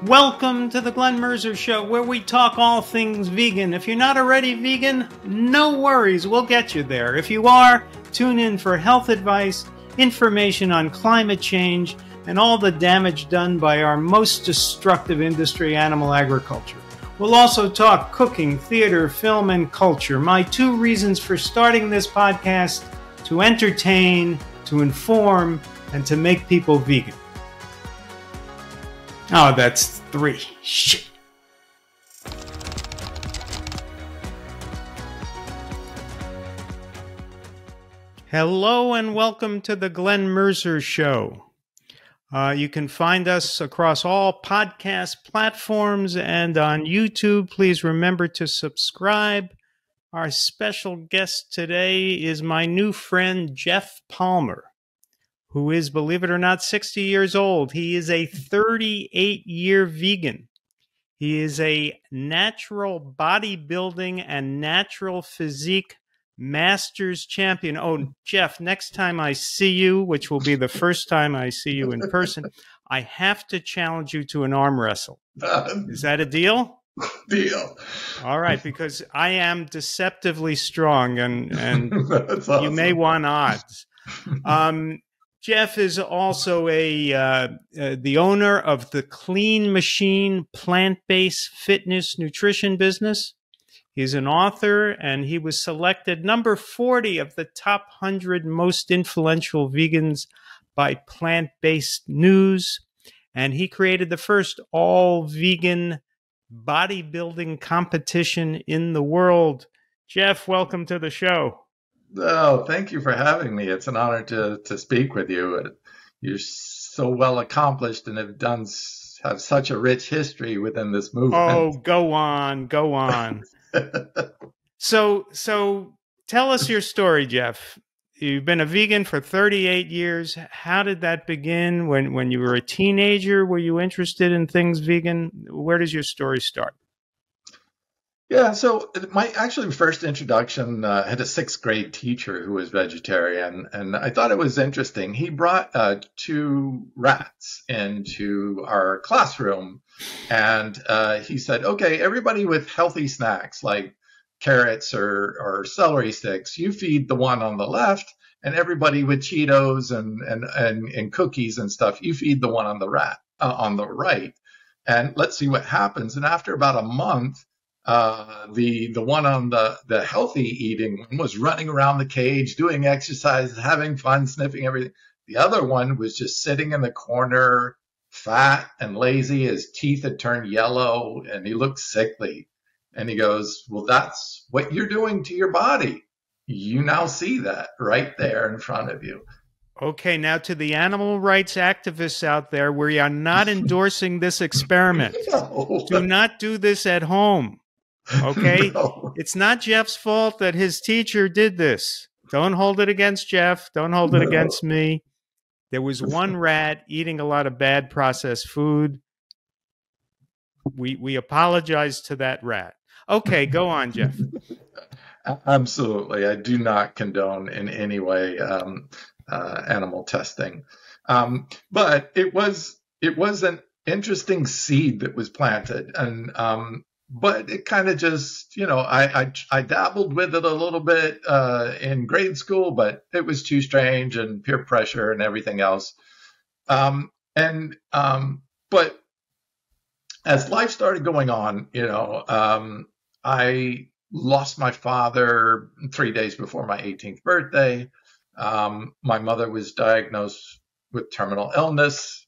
Welcome to the Glenn Mercer Show, where we talk all things vegan. If you're not already vegan, no worries, we'll get you there. If you are, tune in for health advice, information on climate change, and all the damage done by our most destructive industry, animal agriculture. We'll also talk cooking, theater, film, and culture. My 2 reasons for starting this podcast: to entertain, to inform, and to make people vegan. Oh, that's 3. Shit. Hello and welcome to the Glenn Mercer Show. You can find us across all podcast platforms and on YouTube. Please remember to subscribe. Our special guest today is my new friend, Geoff Palmer, who is, believe it or not, 60 years old. He is a 38-year vegan. He is a natural bodybuilding and natural physique masters champion. Oh, Geoff, next time I see you, which will be the first time I see you in person, I have to challenge you to an arm wrestle. Is that a deal? Deal. All right, because I am deceptively strong, and That's awesome. You may want odds. Geoff is also the owner of the Clean Machine plant-based fitness nutrition business. He's an author, and he was selected number 40 of the top 100 most influential vegans by Plant-Based News. And he created the first all-vegan bodybuilding competition in the world. Geoff, welcome to the show. Oh, thank you for having me. It's an honor to speak with you. You're so well accomplished and have such a rich history within this movement. Oh, go on. So tell us your story, Geoff. You've been a vegan for 38 years. How did that begin? When you were a teenager, were you interested in things vegan? Where does your story start? Yeah, so my actually first introduction had a 6th grade teacher who was vegetarian, and I thought it was interesting. He brought 2 rats into our classroom, and he said, okay, everybody with healthy snacks like carrots or celery sticks, you feed the one on the left, and everybody with Cheetos and cookies and stuff, you feed the one on the right, and let's see what happens. And after about a month, the one on the healthy eating one was running around the cage, doing exercises, having fun, sniffing everything. The other one was just sitting in the corner, fat and lazy. His teeth had turned yellow and he looked sickly. And he goes, well, that's what you're doing to your body. You now see that right there in front of you. Okay, now to the animal rights activists out there, we are not endorsing this experiment. No. Do not do this at home. Okay? No. It's not Geoff's fault that his teacher did this. Don't hold it against Geoff. Don't hold it against me. There was one rat eating a lot of bad processed food. We apologize to that rat. Okay, go on, Geoff. Absolutely. I do not condone in any way animal testing. But it was an interesting seed that was planted. And but it kind of just, I dabbled with it a little bit in grade school, but it was too strange and peer pressure and everything else. But as life started going on, I lost my father 3 days before my 18th birthday. My mother was diagnosed with terminal illness.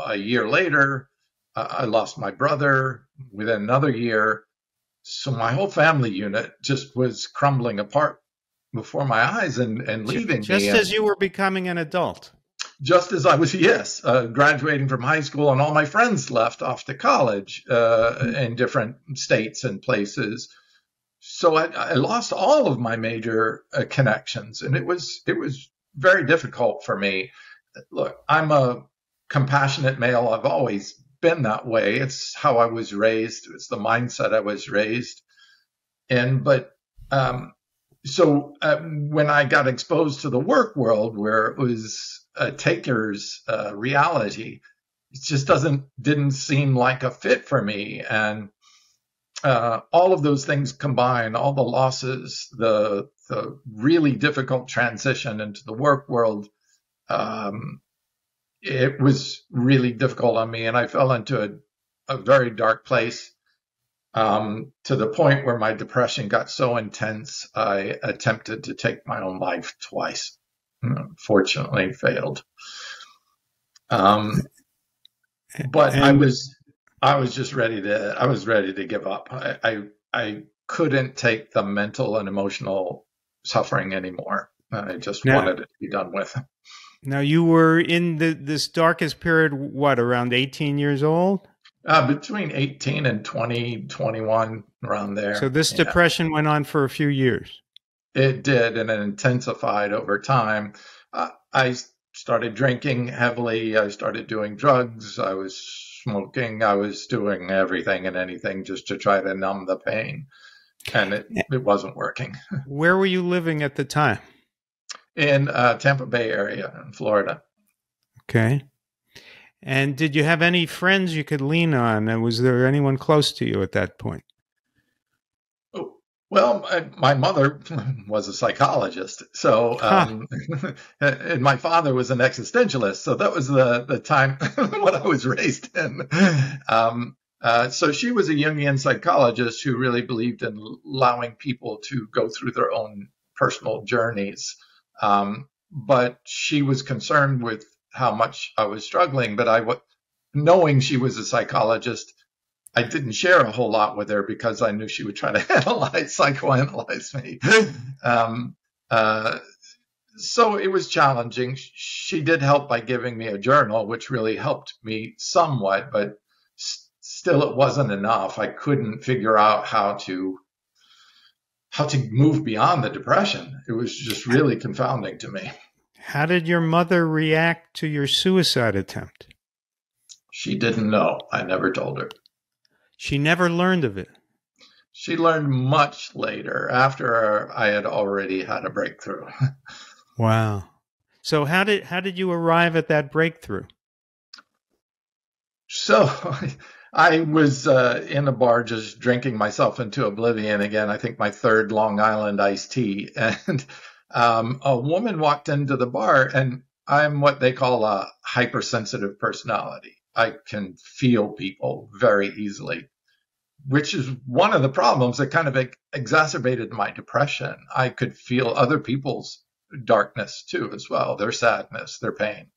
A year later, I lost my brother within another year. So my whole family unit just was crumbling apart before my eyes and leaving me. Just as you were becoming an adult. Just as I was, graduating from high school, and all my friends left off to college in different states and places. So I lost all of my major connections, and it was very difficult for me. Look, I'm a compassionate male. I've always been that way. It's how I was raised. It's the mindset I was raised in. But so when I got exposed to the work world, where it was a taker's reality, it just didn't seem like a fit for me. And all of those things combined, all the losses, the really difficult transition into the work world, it was really difficult on me, and I fell into a very dark place, to the point where my depression got so intense, I attempted to take my own life twice. Fortunately, failed. But I was just ready to give up. I couldn't take the mental and emotional suffering anymore. I just wanted it to be done with. Now, you were in this darkest period, what, around 18 years old? Between 18 and 20, 21, around there. So this depression went on for a few years. It did, and it intensified over time. I started drinking heavily. I started doing drugs. I was smoking. I was doing everything and anything just to try to numb the pain. And it wasn't working. Where were you living at the time? In Tampa Bay area in Florida. Okay. And did you have any friends you could lean on? And was there anyone close to you at that point? Well, my mother was a psychologist, so and my father was an existentialist. So that was the time what I was raised in. So she was a Jungian psychologist who really believed in allowing people to go through their own personal journeys. But she was concerned with how much I was struggling. But knowing she was a psychologist, I didn't share a whole lot with her because I knew she would try to psychoanalyze me. So it was challenging. She did help by giving me a journal, which really helped me somewhat, but still it wasn't enough. I couldn't figure out how to move beyond the depression. It was just really confounding to me. How did your mother react to your suicide attempt? She didn't know. I never told her. She never learned of it. She learned much later, after I had already had a breakthrough. Wow. So how did you arrive at that breakthrough? So I was in a bar just drinking myself into oblivion again. I think my third Long Island iced tea. And a woman walked into the bar, and I'm what they call a hypersensitive personality. I can feel people very easily, which is one of the problems that kind of exacerbated my depression. I could feel other people's darkness too, as well, their sadness, their pain.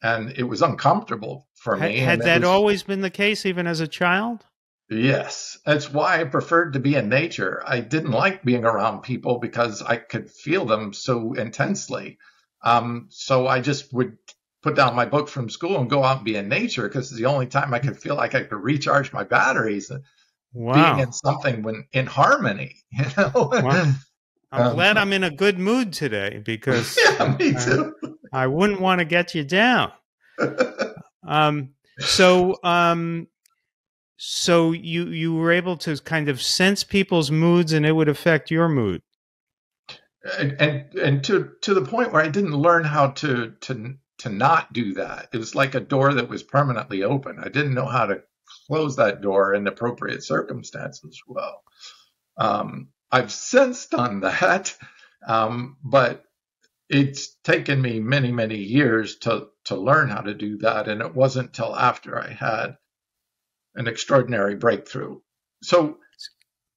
And it was uncomfortable for me. Had that always been the case, even as a child? Yes. That's why I preferred to be in nature. I didn't like being around people because I could feel them so intensely. So I just would put down my book from school and go out and be in nature, because it's the only time I could feel like I could recharge my batteries. Wow. Being in something in harmony, you know. Well, I'm glad I'm in a good mood today, because yeah, me too. I wouldn't want to get you down. So you were able to kind of sense people's moods, and it would affect your mood. And to the point where I didn't learn how to not do that. It was like a door that was permanently open. I didn't know how to close that door in appropriate circumstances. Well, I've since done that, but it's taken me many, many years to learn how to do that. And it wasn't until after I had an extraordinary breakthrough. So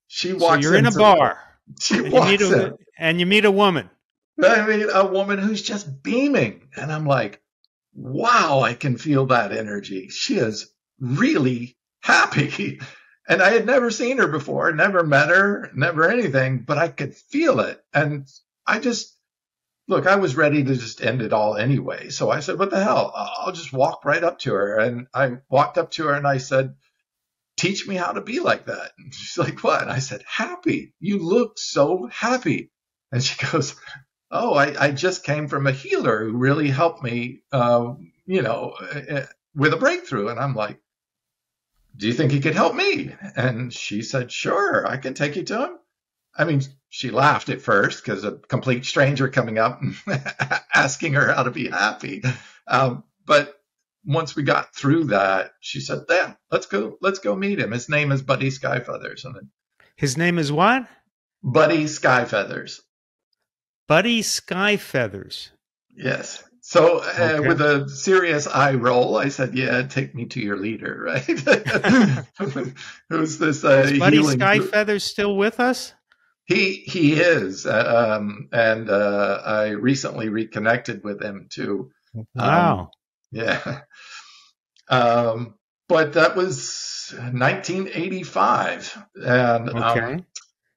she walks in. So you're in a bar. She walks in. And you meet a woman. I mean, a woman who's just beaming. And I'm like, wow, I can feel that energy. She is really happy. And I had never seen her before, never met her, never anything, but I could feel it. And I was ready to just end it all anyway. So I said, what the hell? I'll just walk right up to her. And I walked up to her and I said, teach me how to be like that. And she's like, what? And I said, happy. You look so happy. And she goes, oh, I just came from a healer who really helped me, with a breakthrough. And I'm like, do you think he could help me? And she said, sure, I can take you to him. I mean, she laughed at first because a complete stranger coming up and asking her how to be happy. But once we got through that, she said, "Yeah, let's go meet him. His name is Buddy Skyfeathers." And then, His name is what? Buddy Skyfeathers. Buddy Skyfeathers. Yes. So Okay. with a serious eye roll, I said, "Yeah, take me to your leader, right?" Who's this Is Buddy healing? Skyfeathers still with us? He is, and I recently reconnected with him too. Wow. Yeah. But that was 1985, and Okay.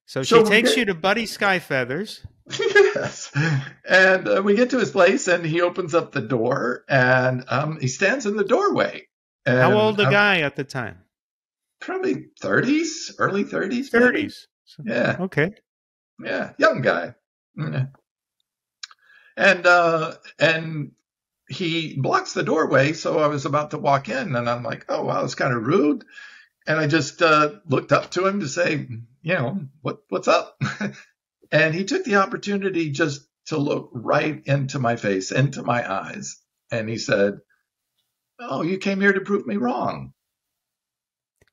So she takes you to Buddy Skyfeathers. Yes. And we get to his place, and he opens up the door, and he stands in the doorway. And, how old a guy at the time? Probably 30s, early 30s. 30s. Yeah. Okay. Yeah, young guy. Yeah. And he blocks the doorway, so I was about to walk in, and I'm like, "Oh, wow, it's kind of rude." And I just looked up to him to say, what's up? And he took the opportunity just to look right into my face, into my eyes. And he said, "Oh, you came here to prove me wrong."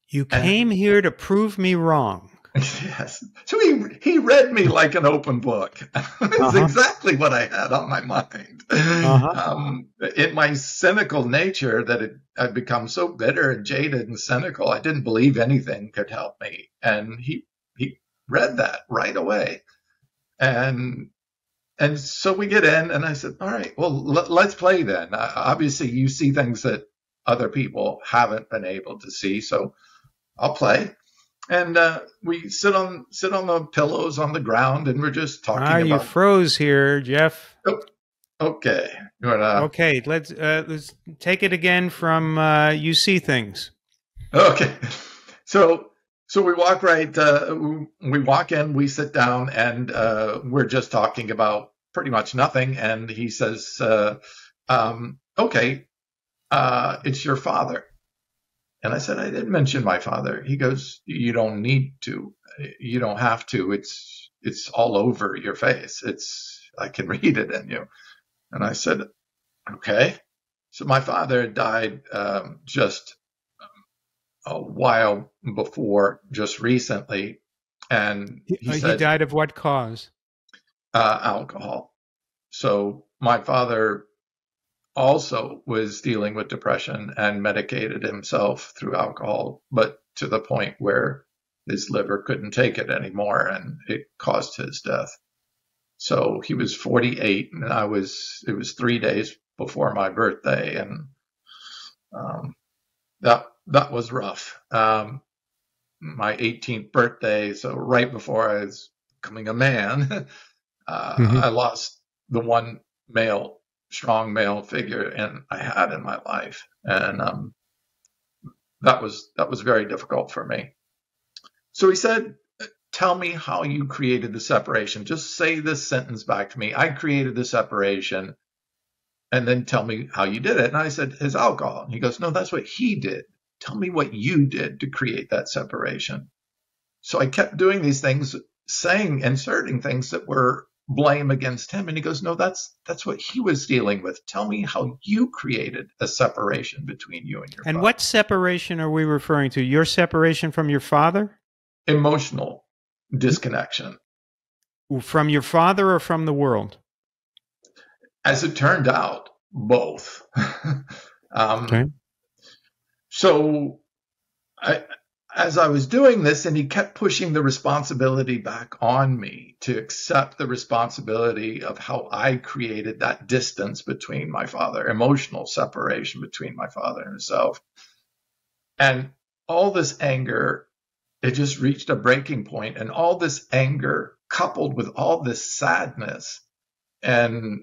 You came here to prove me wrong. Yes. So he read me like an open book. It's exactly what I had on my mind. In my cynical nature that I'd become so bitter and jaded and cynical, I didn't believe anything could help me. And he read that right away. And so we get in, and I said, "All right, well, let's play then. Obviously, you see things that other people haven't been able to see, so I'll play." And we sit on the pillows on the ground, and we're just talking about. You froze here, Geoff. Oh, okay. Okay, let's take it again from you see things. Okay. So we walk we walk in, we sit down, and we're just talking about pretty much nothing. And he says, "Okay, it's your father." And I said, "I didn't mention my father." He goes, "You don't need to. You don't have to. It's all over your face. I can read it in you." And I said, "Okay." So my father died just a while before, just recently. And he said, he died of what cause? Alcohol. So my father also was dealing with depression and medicated himself through alcohol, but to the point where his liver couldn't take it anymore, and it caused his death. So he was 48, and it was 3 days before my birthday, and that was rough. My 18th birthday, so right before I was becoming a man, I lost the one strong male figure I had in my life, and that was very difficult for me. So he said, "Tell me how you created the separation. Just say this sentence back to me. I created the separation, and then tell me how you did it." And I said, "His alcohol." And he goes, "No, that's what he did. Tell me what you did to create that separation." So I kept doing these things, inserting things that were blame against him. And he goes, "No, that's what he was dealing with. Tell me how you created a separation between you and your father." And what separation are we referring to? Your separation from your father? Emotional disconnection. From your father or from the world? As it turned out, both. Okay. So as I was doing this, and he kept pushing the responsibility back on me to accept the responsibility of how I created that distance between my father, emotional separation between my father and himself. And all this anger, it just reached a breaking point. And all this anger coupled with all this sadness and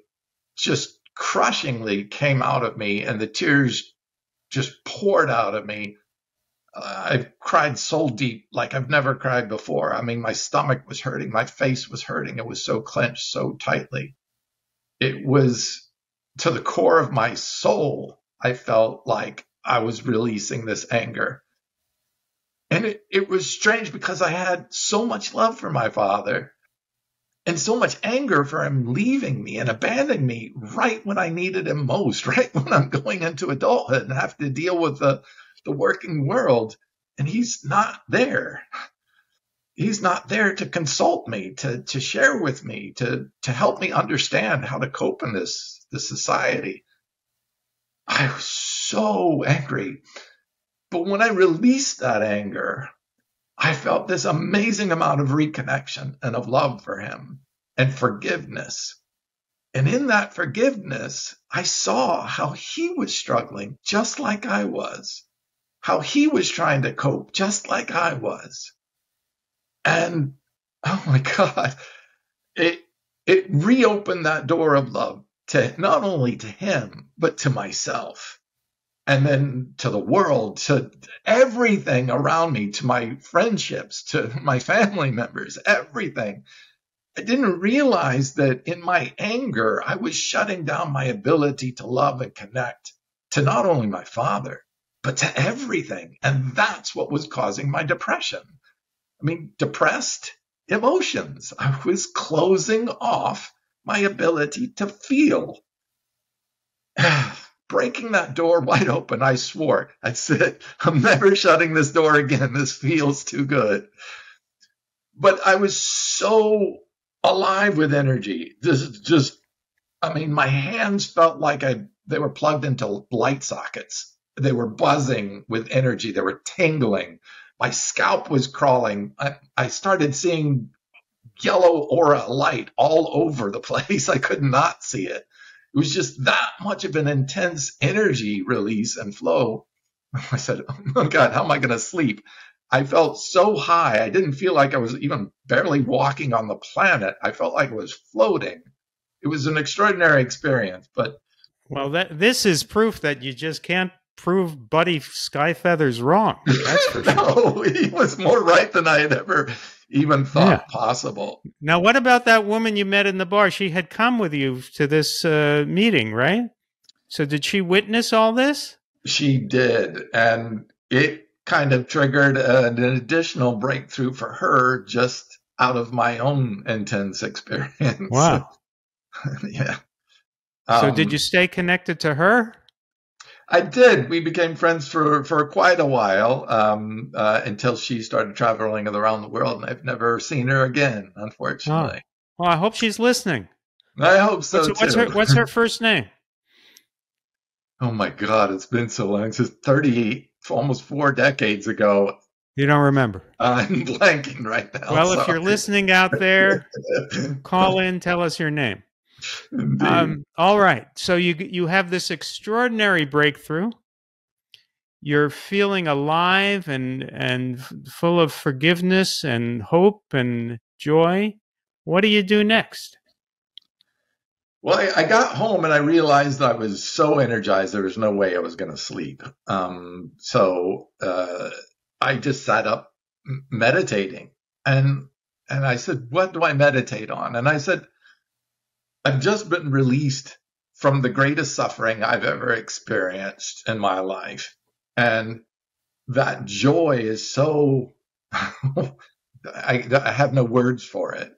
just crushingly came out of me, and the tears just poured out of me. I've cried so deep like I've never cried before. I mean, my stomach was hurting. My face was hurting. It was so clenched so tightly. It was to the core of my soul. I felt like I was releasing this anger. And it was strange because I had so much love for my father. and so much anger for him leaving me and abandoning me right when I needed him most, right when I'm going into adulthood and have to deal with the working world. And he's not there. He's not there to consult me, to share with me, to help me understand how to cope in this society. I was so angry. But when I released that anger, I felt this amazing amount of reconnection and of love for him and forgiveness. And in that forgiveness, I saw how he was struggling just like I was, how he was trying to cope just like I was. And oh my God, it reopened that door of love to not only to him, but to myself. And then to the world, to everything around me, to my friendships, to my family members, everything. I didn't realize that in my anger, I was shutting down my ability to love and connect to not only my father, but to everything. And that's what was causing my depression. I mean, depressed emotions. I was closing off my ability to feel. Breaking that door wide open, I swore. I said, I'm never shutting this door again. This feels too good. But I was so alive with energy. My hands felt like they were plugged into light sockets. They were buzzing with energy. They were tingling. My scalp was crawling. I started seeing yellow aura light all over the place. I could not see it. It was just that much of an intense energy release and flow. I said, oh God, how am I going to sleep? I felt so high. I didn't feel like I was even barely walking on the planet. I felt like I was floating. It was an extraordinary experience. But well, this is proof that you just can't prove Buddy Skyfeathers wrong. That's for sure. No, he was more right than I had ever even thought possible. Now, what about that woman you met in the bar? She had come with you to this meeting, right? So did she witness all this? She did. And it kind of triggered an additional breakthrough for her just out of my own intense experience. Wow. Yeah. So did you stay connected to her? I did. We became friends for quite a while until she started traveling around the world, and I've never seen her again, unfortunately. Oh. Well, I hope she's listening. I hope so, too. What's her first name? Oh, my God. It's been so long. It's 38, almost 4 decades ago. You don't remember? I'm blanking right now. Well, if you're listening out there, call in, tell us your name. All right. So you have this extraordinary breakthrough. You're feeling alive and full of forgiveness and hope and joy. What do you do next? Well, I got home and I realized I was so energized there was no way I was going to sleep. So I just sat up meditating, and I said, "What do I meditate on?" And I said, I've just been released from the greatest suffering I've ever experienced in my life. And that joy is so, I have no words for it.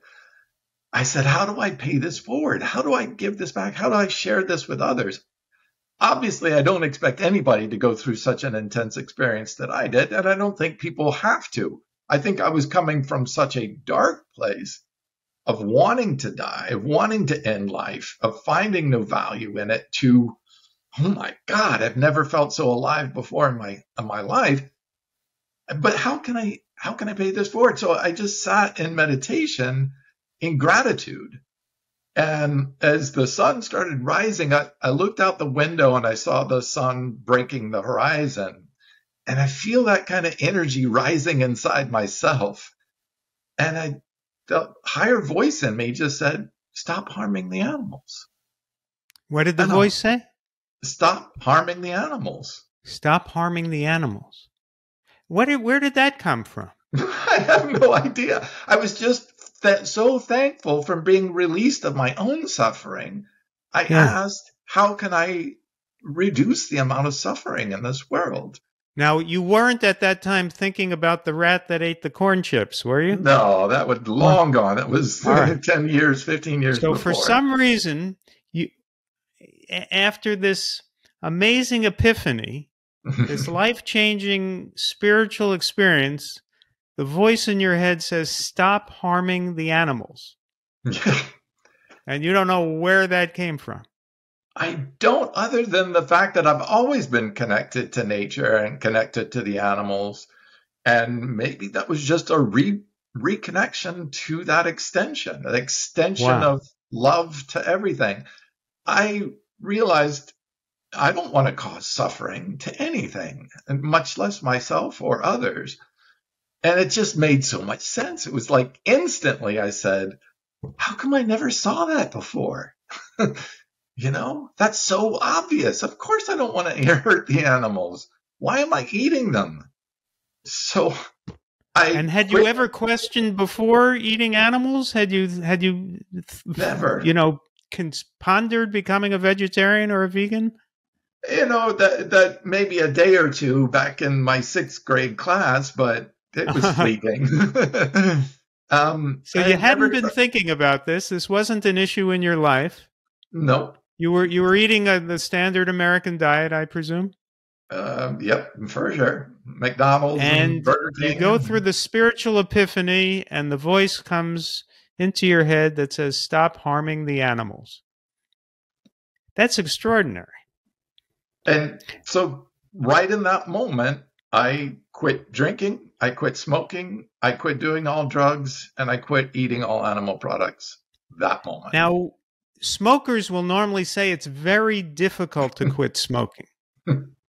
I said, how do I pay this forward? How do I give this back? How do I share this with others? Obviously, I don't expect anybody to go through such an intense experience that I did. And I don't think people have to. I think I was coming from such a dark place of wanting to die, of wanting to end life, of finding no value in it, to, oh my God, I've never felt so alive before in my life. But how can I pay this forward? So I just sat in meditation in gratitude. And as the sun started rising, I looked out the window and I saw the sun breaking the horizon. And I feel that kind of energy rising inside myself. And the higher voice in me just said, stop harming the animals. What did the voice say? Stop harming the animals. Stop harming the animals. Where did that come from? I have no idea. I was just so thankful from being released of my own suffering. I asked, how can I reduce the amount of suffering in this world? Now, you weren't at that time thinking about the rat that ate the corn chips, were you? No, that was Or, long gone. That was all right. 10 years, 15 years So for before. some reason, you after this amazing epiphany, this life-changing spiritual experience, the voice in your head says, "Stop harming the animals." And you don't know where that came from. I don't, other than the fact that I've always been connected to nature and connected to the animals. And maybe that was just a reconnection to that extension Wow. of love to everything. I realized I don't want to cause suffering to anything, and much less myself or others. And it just made so much sense. It was like instantly I said, how come I never saw that before? That's so obvious. Of course I don't want to hurt the animals. Why am I eating them? So I And had you quit. ever questioned before eating animals? Had you Never. pondered becoming a vegetarian or a vegan? That maybe a day or two back in my sixth grade class, but it was fleeting. So I you had hadn't never. been thinking about this. This wasn't an issue in your life. Nope. You were eating the standard American diet, I presume. Yep, for sure. McDonald's and And Burger you King. go through the spiritual epiphany, and the voice comes into your head that says, "Stop harming the animals." That's extraordinary. And so right in that moment, I quit drinking, I quit smoking, I quit doing all drugs, and I quit eating all animal products that moment. Now, smokers will normally say it's very difficult to quit smoking.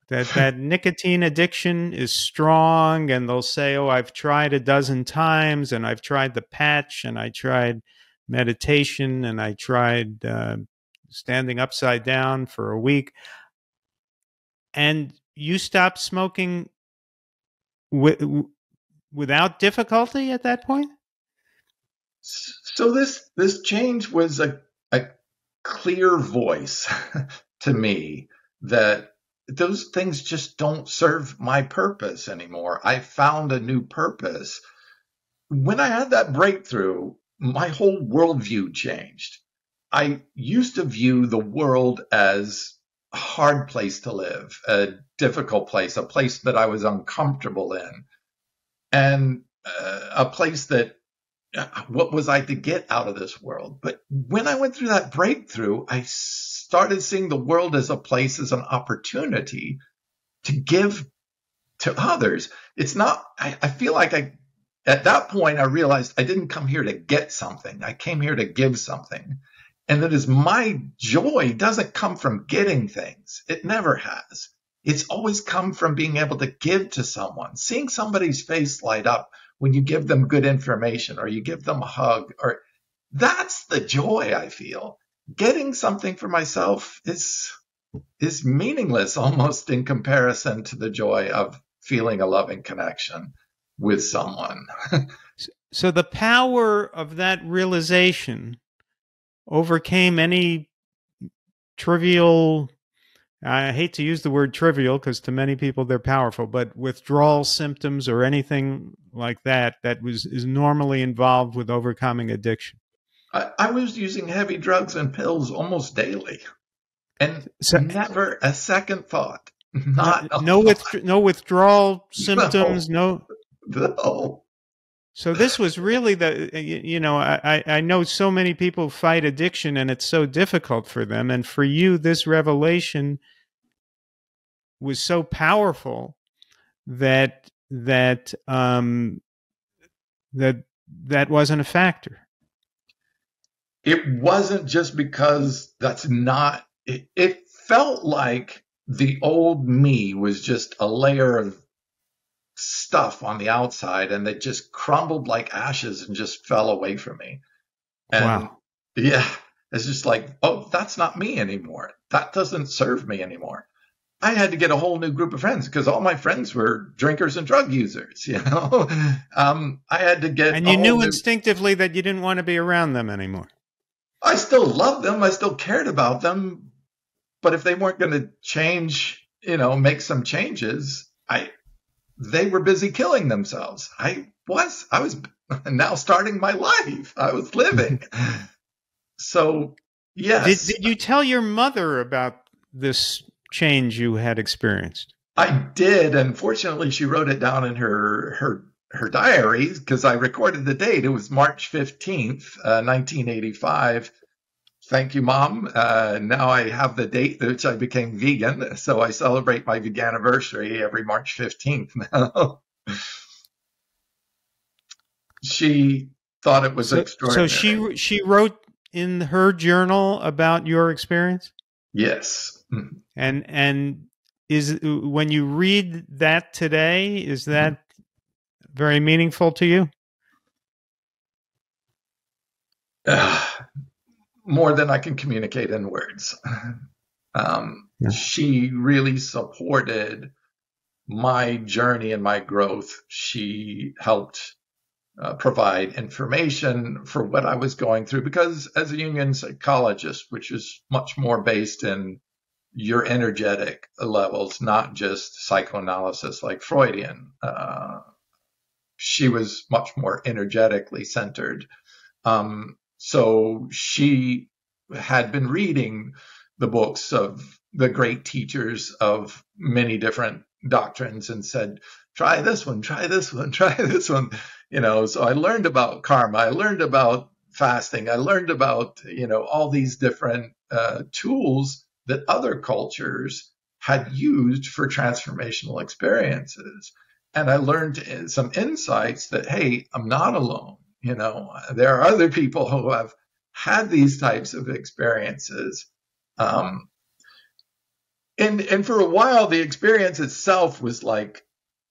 That nicotine addiction is strong, and they'll say, "Oh, I've tried a dozen times, and I've tried the patch, and I tried meditation, and I tried standing upside down for a week." And you stopped smoking without difficulty at that point? So this change was a clear voice to me that those things just don't serve my purpose anymore. I found a new purpose. When I had that breakthrough, my whole worldview changed. I used to view the world as a hard place to live, a difficult place, a place that I was uncomfortable in, and a place that what was I to get out of this world? But when I went through that breakthrough, I started seeing the world as a place, as an opportunity to give to others. It's not, I feel like at that point, I realized I didn't come here to get something. I came here to give something. And that is my joy doesn't come from getting things. It never has. It's always come from being able to give to someone, seeing somebody's face light up when you give them good information or you give them a hug, or that's the joy I feel. Getting something for myself is meaningless almost in comparison to the joy of feeling a loving connection with someone. So the power of that realization overcame any trivial, I hate to use the word trivial because to many people they're powerful, but withdrawal symptoms or anything like that is normally involved with overcoming addiction. I was using heavy drugs and pills almost daily, and So, never a second thought. Not a no thought. no withdrawal symptoms, No, no. no. So this was really I know so many people fight addiction and it's so difficult for them. And for you, this revelation was so powerful that that wasn't a factor. It wasn't just because that's not, it felt like the old me was just a layer of stuff on the outside and it just crumbled like ashes and just fell away from me. And Wow. yeah, it's just like, oh, that's not me anymore. That doesn't serve me anymore. I had to get a whole new group of friends because all my friends were drinkers and drug users, I had to get And a you whole knew new. instinctively that you didn't want to be around them anymore. I still loved them. I still cared about them. But if they weren't going to change, make some changes, they were busy killing themselves. I was now starting my life. I was living. So, yes, Did you tell your mother about this change you had experienced? I did. And fortunately, she wrote it down in her diary because I recorded the date. It was March 15th, 1985. Thank you, Mom. Now I have the date which I became vegan. So I celebrate my veganiversary every March 15th now. She thought it was So extraordinary. she wrote in her journal about your experience? Yes. And is when you read that today, is that very meaningful to you? More than I can communicate in words. Yeah. She really supported my journey and my growth. She helped provide information for what I was going through because as a Jungian psychologist, which is much more based in your energetic levels, not just psychoanalysis like Freudian, she was much more energetically centered. So she had been reading the books of the great teachers of many different doctrines and said, try this one, try this one, try this one. So I learned about karma. I learned about fasting. I learned about, all these different tools that other cultures had used for transformational experiences. And I learned some insights that, hey, I'm not alone. There are other people who have had these types of experiences. And for a while, the experience itself was like,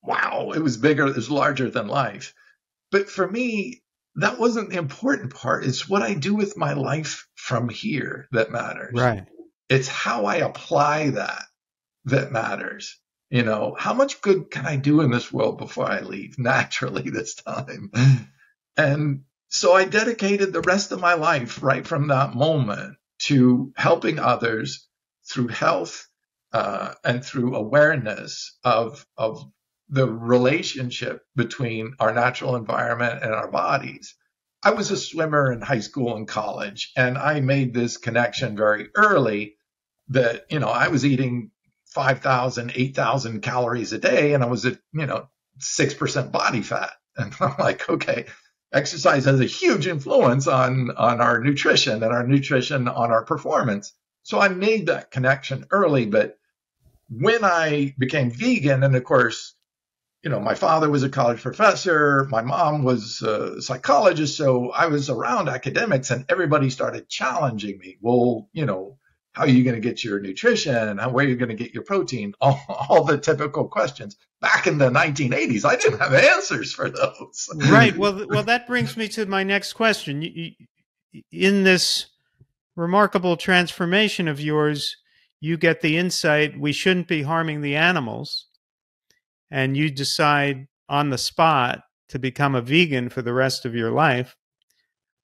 wow, it was bigger, it was larger than life. But for me, that wasn't the important part. It's what I do with my life from here that matters. Right. It's how I apply that matters. How much good can I do in this world before I leave naturally this time? And so I dedicated the rest of my life right from that moment to helping others through health and through awareness of the relationship between our natural environment and our bodies. I was a swimmer in high school and college, and I made this connection very early that, I was eating 5,000, 8,000 calories a day, and I was at, 6% body fat. And I'm like, okay, exercise has a huge influence on our nutrition and our nutrition on our performance. So I made that connection early. But when I became vegan, and of course, my father was a college professor, my mom was a psychologist, so I was around academics and everybody started challenging me. Well, how are you going to get your nutrition? Where are you going to get your protein? All the typical questions. Back in the 1980s, I didn't have answers for those. Right. Well, that brings me to my next question. In this remarkable transformation of yours, you get the insight we shouldn't be harming the animals, and you decide on the spot to become a vegan for the rest of your life.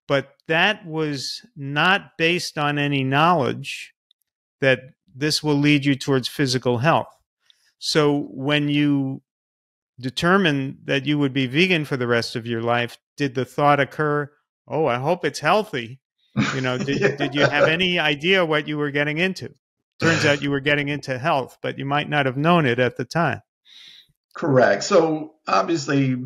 But that was not based on any knowledge that this will lead you towards physical health. So when you determined that you would be vegan for the rest of your life, did the thought occur, oh, I hope it's healthy? Did you have any idea what you were getting into? Turns out you were getting into health, but you might not have known it at the time. Correct. So obviously,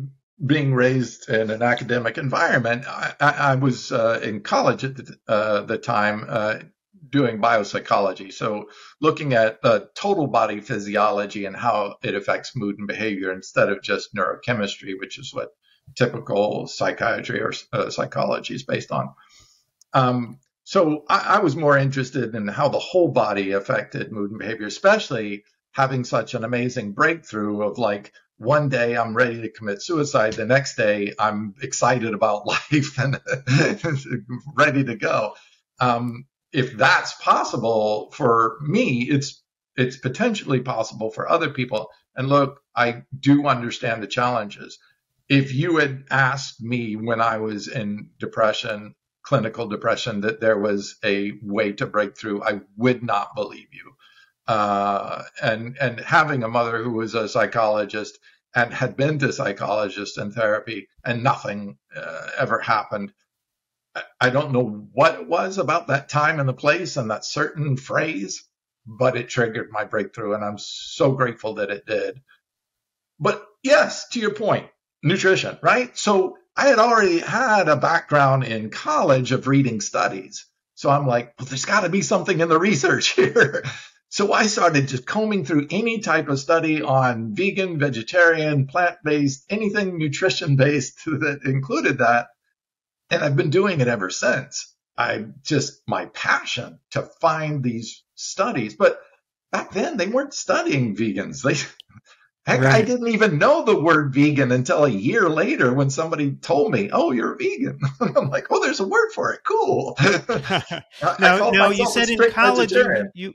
being raised in an academic environment, I was in college at the time doing biopsychology. So looking at total body physiology and how it affects mood and behavior instead of just neurochemistry, which is what typical psychiatry or psychology is based on. So I was more interested in how the whole body affected mood and behavior, especially having such an amazing breakthrough of like, one day I'm ready to commit suicide. The next day I'm excited about life and ready to go. If that's possible for me, it's potentially possible for other people. And look, I do understand the challenges. If you had asked me when I was in depression, clinical depression, that there was a way to break through, I would not believe you. and having a mother who was a psychologist and had been to psychologists and therapy, and nothing ever happened. I don't know what it was about that time and the place and that certain phrase, but it triggered my breakthrough, and I'm so grateful that it did. But yes, to your point, nutrition, right? So I had already had a background in college of reading studies. So I'm like, well, there's got to be something in the research here. So I started just combing through any type of study on vegan, vegetarian, plant-based, anything nutrition-based that included that. And I've been doing it ever since. My passion to find these studies. But back then, they weren't studying vegans. Heck, I Right. didn't even know the word vegan until a year later when somebody told me, "Oh, you're a vegan." I'm like, "Oh, there's a word for it. Cool." I called Now you myself a said in strict college vegetarian. in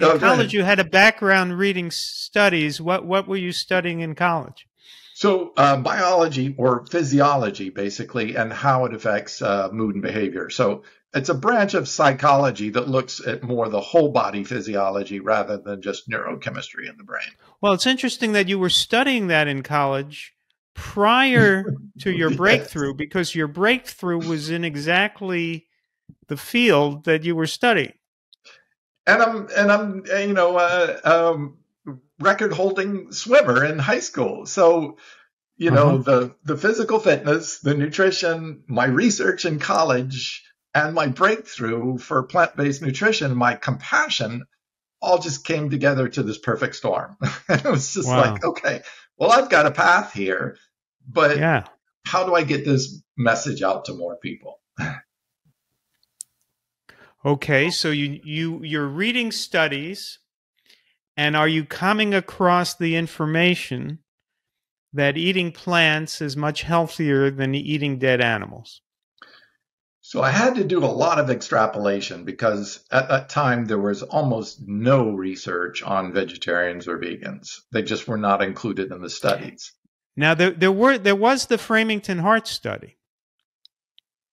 Oh, go college ahead. you had a background reading studies. What were you studying in college? So, biology or physiology, basically, and how it affects mood and behavior. So, it's a branch of psychology that looks at more the whole body physiology rather than just neurochemistry in the brain. Well, it's interesting that you were studying that in college prior to your Yes. breakthrough, because your breakthrough was in exactly the field that you were studying. And I'm record holding swimmer in high school. So, Uh-huh. the physical fitness, the nutrition, my research in college, and my breakthrough for plant-based nutrition, my compassion, all just came together to this perfect storm. It was just like, Wow. okay, well, I've got a path here, but Yeah. how do I get this message out to more people? Okay, so you're reading studies, and are you coming across the information that eating plants is much healthier than eating dead animals? So I had to do a lot of extrapolation because at that time there was almost no research on vegetarians or vegans. They just were not included in the studies. Now there was the Framingham Heart Study.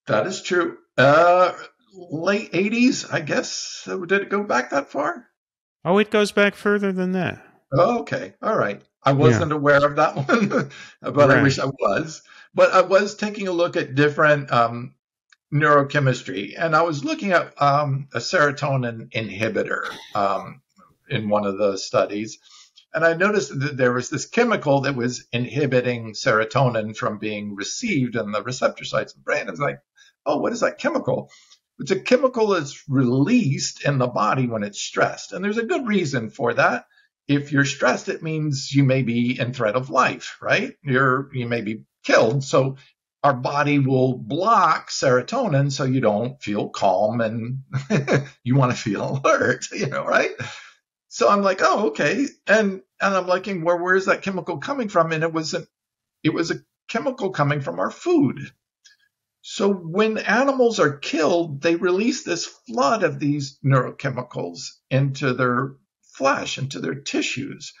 That is true. Late 80s, I guess. Did it go back that far? Oh, it goes back further than that. Oh, okay. All right. I Yeah. wasn't aware of that one, but I Right. wish I was. But I was taking a look at different neurochemistry, and I was looking at a serotonin inhibitor in one of the studies. And I noticed that there was this chemical that was inhibiting serotonin from being received in the receptor sites of the brain. I was like, oh, what is that chemical? It's a chemical that's released in the body when it's stressed. And there's a good reason for that. If you're stressed, it means you may be in threat of life, right? You may be killed. So our body will block serotonin so you don't feel calm and you want to feel alert, right? So I'm like, oh, okay. And I'm looking, where's that chemical coming from? And it was a chemical coming from our food. So when animals are killed, they release this flood of these neurochemicals into their flesh, into their tissues,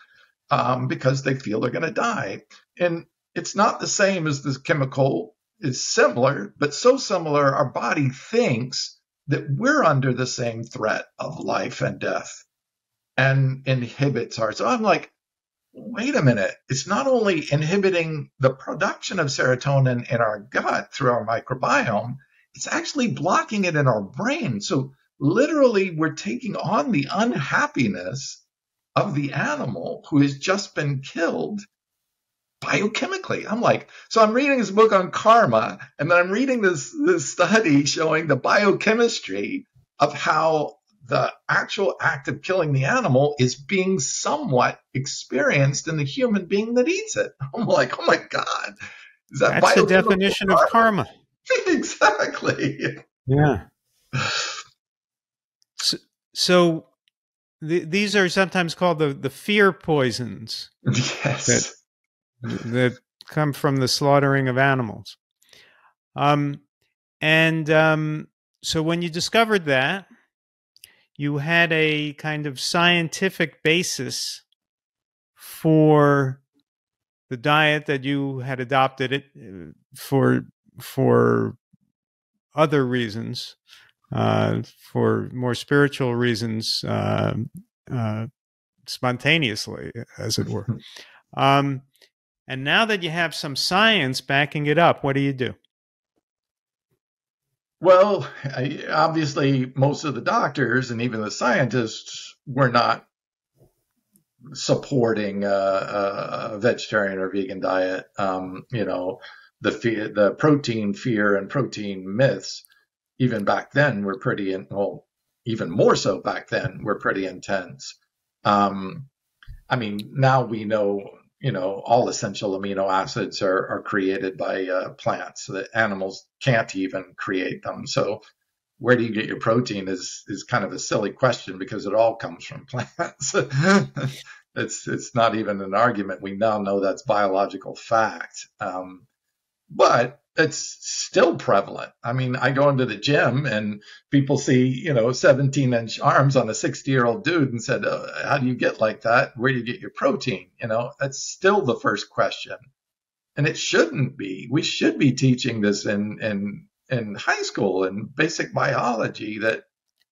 because they feel they're going to die. And it's not the same as this chemical. It's similar, but so similar, our body thinks that we're under the same threat of life and death and inhibits our. So I'm like, wait a minute. It's not only inhibiting the production of serotonin in our gut through our microbiome, it's actually blocking it in our brain. So literally, we're taking on the unhappiness of the animal who has just been killed biochemically. I'm like, so I'm reading this book on karma, and then I'm reading this study showing the biochemistry of how the actual act of killing the animal is being somewhat experienced in the human being that eats it. I'm like, oh my God, is that That's the biochemical definition of karma? karma. Exactly. Yeah. So, so these are sometimes called the fear poisons that Yes. that come from the slaughtering of animals. Um, and so when you discovered that, you had a kind of scientific basis for the diet that you had adopted it for other reasons, for more spiritual reasons, spontaneously, as it were. And now that you have some science backing it up, what do you do? Well, obviously, most of the doctors and even the scientists were not supporting a vegetarian or vegan diet. The protein fear and protein myths, even back then, were even more so back then, were pretty intense. Now we know, all essential amino acids are created by plants. The animals can't even create them. So where do you get your protein is kind of a silly question because it all comes from plants. It's not even an argument. We now know that's biological fact. But it's still prevalent. I go into the gym and people see, 17-inch arms on a 60-year-old dude and said, how do you get like that? Where do you get your protein? That's still the first question. And it shouldn't be. We should be teaching this in high school and basic biology that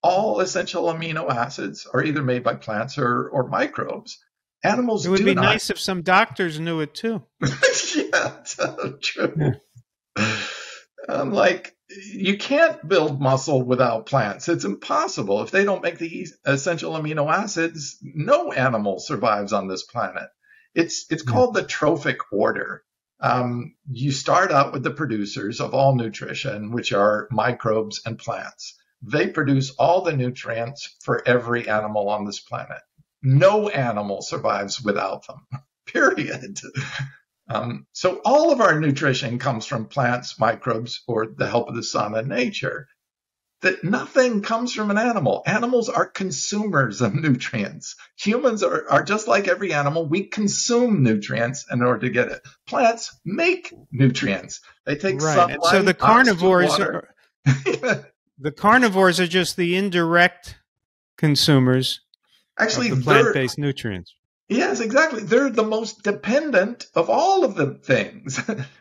all essential amino acids are either made by plants or microbes. Animals do not. It would be nice if some doctors knew it too. Yeah, true. Yeah. You can't build muscle without plants. It's impossible. If they don't make the essential amino acids, no animal survives on this planet. It's called the trophic order. You start out with the producers of all nutrition, which are microbes and plants. They produce all the nutrients for every animal on this planet. No animal survives without them, period. So all of our nutrition comes from plants, microbes, or the help of the sun and nature. That nothing comes from an animal. Animals are consumers of nutrients. Humans are just like every animal. We consume nutrients in order to get it. Plants make nutrients. They take sunlight, and so the carnivores are just the indirect consumers of the plant-based nutrients. Yes, exactly. They're the most dependent of all of the things.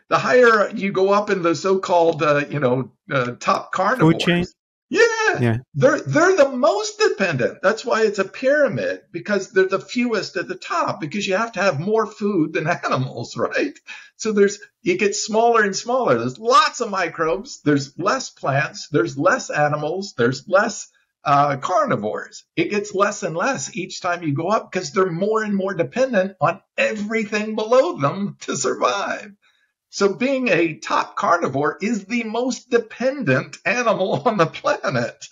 The higher you go up in the so-called, top carnivores. Food chain? Yeah. They're the most dependent. That's why it's a pyramid, because they're the fewest at the top, because you have to have more food than animals, right? So it gets smaller and smaller. There's lots of microbes. There's less plants. There's less animals. There's less carnivores. It gets less and less each time you go up because they're more and more dependent on everything below them to survive. So being a top carnivore is the most dependent animal on the planet.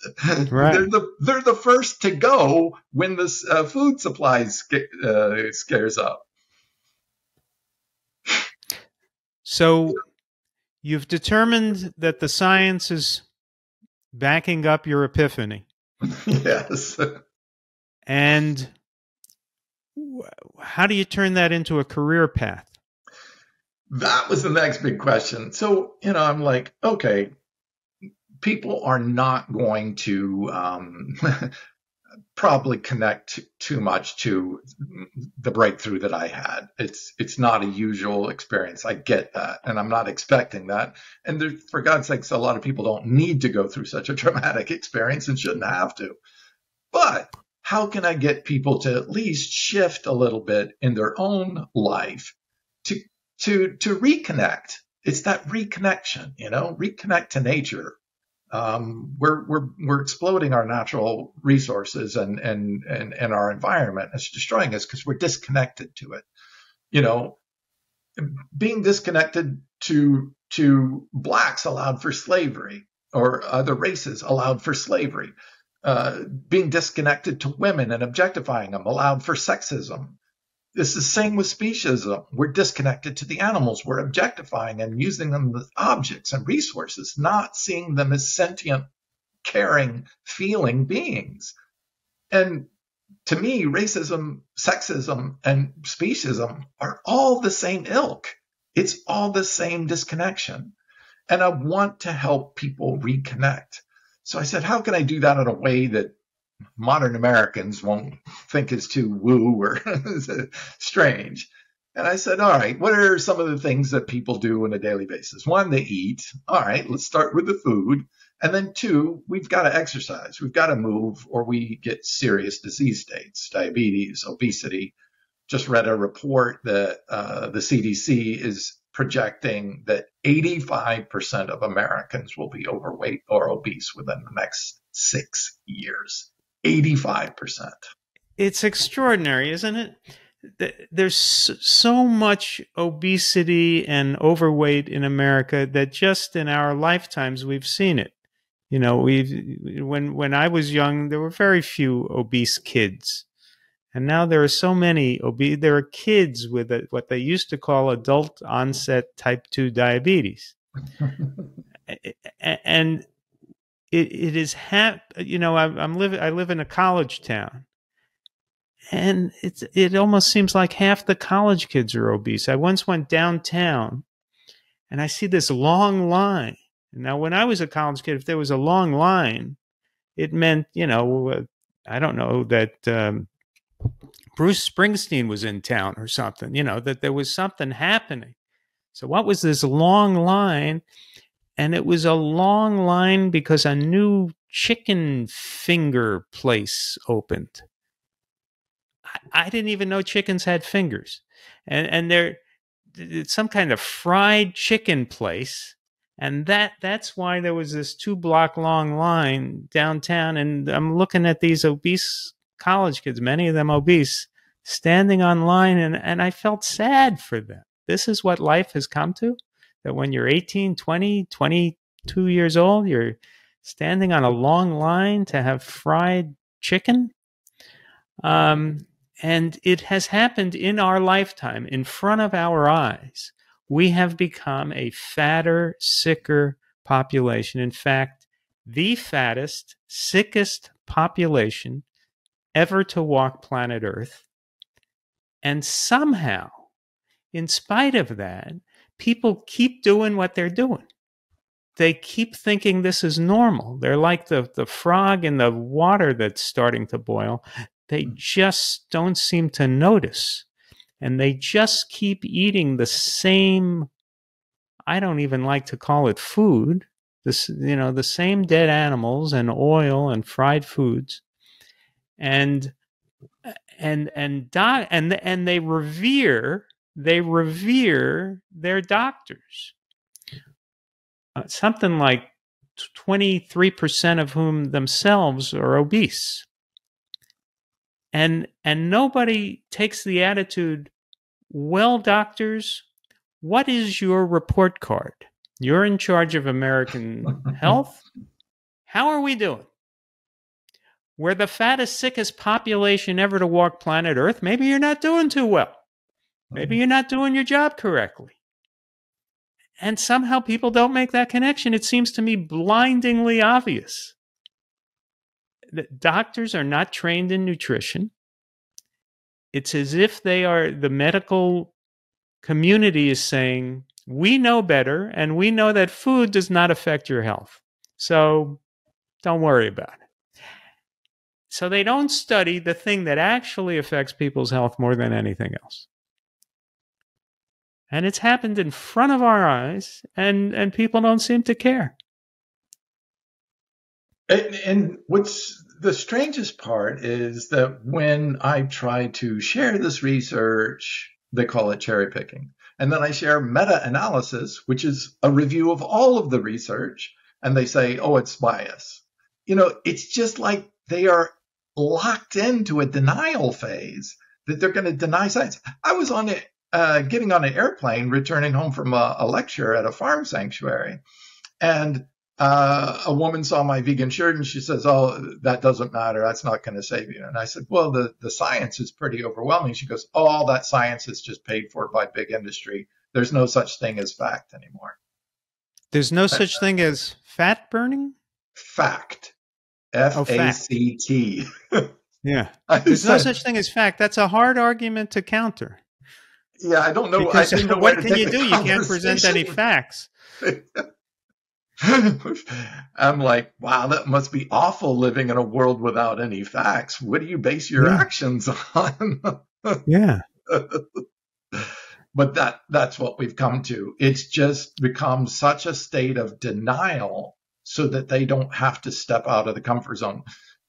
Right. They're the first to go when the food supply scares up. So you've determined that the science is backing up your epiphany. Yes. And how do you turn that into a career path? That was the next big question. So, I'm like, okay, people are not going to probably connect too much to the breakthrough that I had. It's not a usual experience. I get that. And I'm not expecting that. And for God's sakes, a lot of people don't need to go through such a traumatic experience and shouldn't have to. But how can I get people to at least shift a little bit in their own life to reconnect? It's that reconnection, reconnect to nature. We're exploding our natural resources and our environment. It's destroying us because we're disconnected to it. Being disconnected to blacks allowed for slavery, or other races allowed for slavery. Being disconnected to women and objectifying them allowed for sexism. It's the same with speciesism. We're disconnected to the animals. We're objectifying and using them as objects and resources, not seeing them as sentient, caring, feeling beings. And to me, racism, sexism, and speciesism are all the same ilk. It's all the same disconnection. And I want to help people reconnect. So I said, how can I do that in a way that modern Americans won't think is too woo or strange? And I said, all right, what are some of the things that people do on a daily basis? One, they eat. All right, let's start with the food. And then two, we've got to exercise. We've got to move or we get serious disease states, diabetes, obesity. Just read a report that the CDC is projecting that 85% of Americans will be overweight or obese within the next 6 years. 85%. It's extraordinary, isn't it? There's so much obesity and overweight in America that just in our lifetimes we've seen it. You know, when I was young, there were very few obese kids, and now there are so many obese. There are kids with what they used to call adult onset type 2 diabetes, and it is I live in a college town. And it almost seems like half the college kids are obese. I once went downtown and I see this long line. Now, when I was a college kid, if there was a long line, it meant, I don't know, that Bruce Springsteen was in town or something, that there was something happening. So what was this long line? And it was a long line because a new chicken finger place opened. I didn't even know chickens had fingers, and it's some kind of fried chicken place, and that's why there was this 2-block long line downtown. And I'm looking at these obese college kids, many of them obese, standing on line, and I felt sad for them. This is what life has come to, that when you're 18, 20, 22 years old, you're standing on a long line to have fried chicken. And it has happened in our lifetime, in front of our eyes. We have become a fatter, sicker population. In fact, the fattest, sickest population ever to walk planet Earth. And somehow, in spite of that, people keep doing what they're doing. They keep thinking this is normal. They're like the frog in the water that's starting to boil. They just don't seem to notice. And they just keep eating the same, I don't even like to call it food, the same dead animals and oil and fried foods. And they revere their doctors. Something like 23% of whom themselves are obese. And nobody takes the attitude, well, doctors, what is your report card? You're in charge of American health. How are we doing? We're the fattest, sickest population ever to walk planet Earth. Maybe you're not doing too well. Maybe you're not doing your job correctly. And somehow people don't make that connection. It seems to me blindingly obvious. Doctors are not trained in nutrition. It's as if the medical community is saying, we know better, and we know that food does not affect your health. So don't worry about it. So they don't study the thing that actually affects people's health more than anything else. And it's happened in front of our eyes, and people don't seem to care. And what's the strangest part is that when I try to share this research, they call it cherry picking. And then I share meta-analysis, which is a review of all of the research, and they say, oh, it's bias. It's just like they are locked into a denial phase that they're going to deny science. I was getting on an airplane, returning home from a lecture at a farm sanctuary, and a woman saw my vegan shirt and she says, oh, that doesn't matter. That's not going to save you. And I said, well, the science is pretty overwhelming. She goes, oh, all that science is just paid for by big industry. There's no such thing as fact anymore. There's no such thing as fat burning? Fact. F-A-C-T. Yeah. There's no such thing as fact. That's a hard argument to counter. Yeah, I don't know. Because what can you do? You can't present any facts. I'm like, wow, that must be awful living in a world without any facts. What do you base your actions on? Yeah. But that's what we've come to. It's just become such a state of denial so that they don't have to step out of the comfort zone.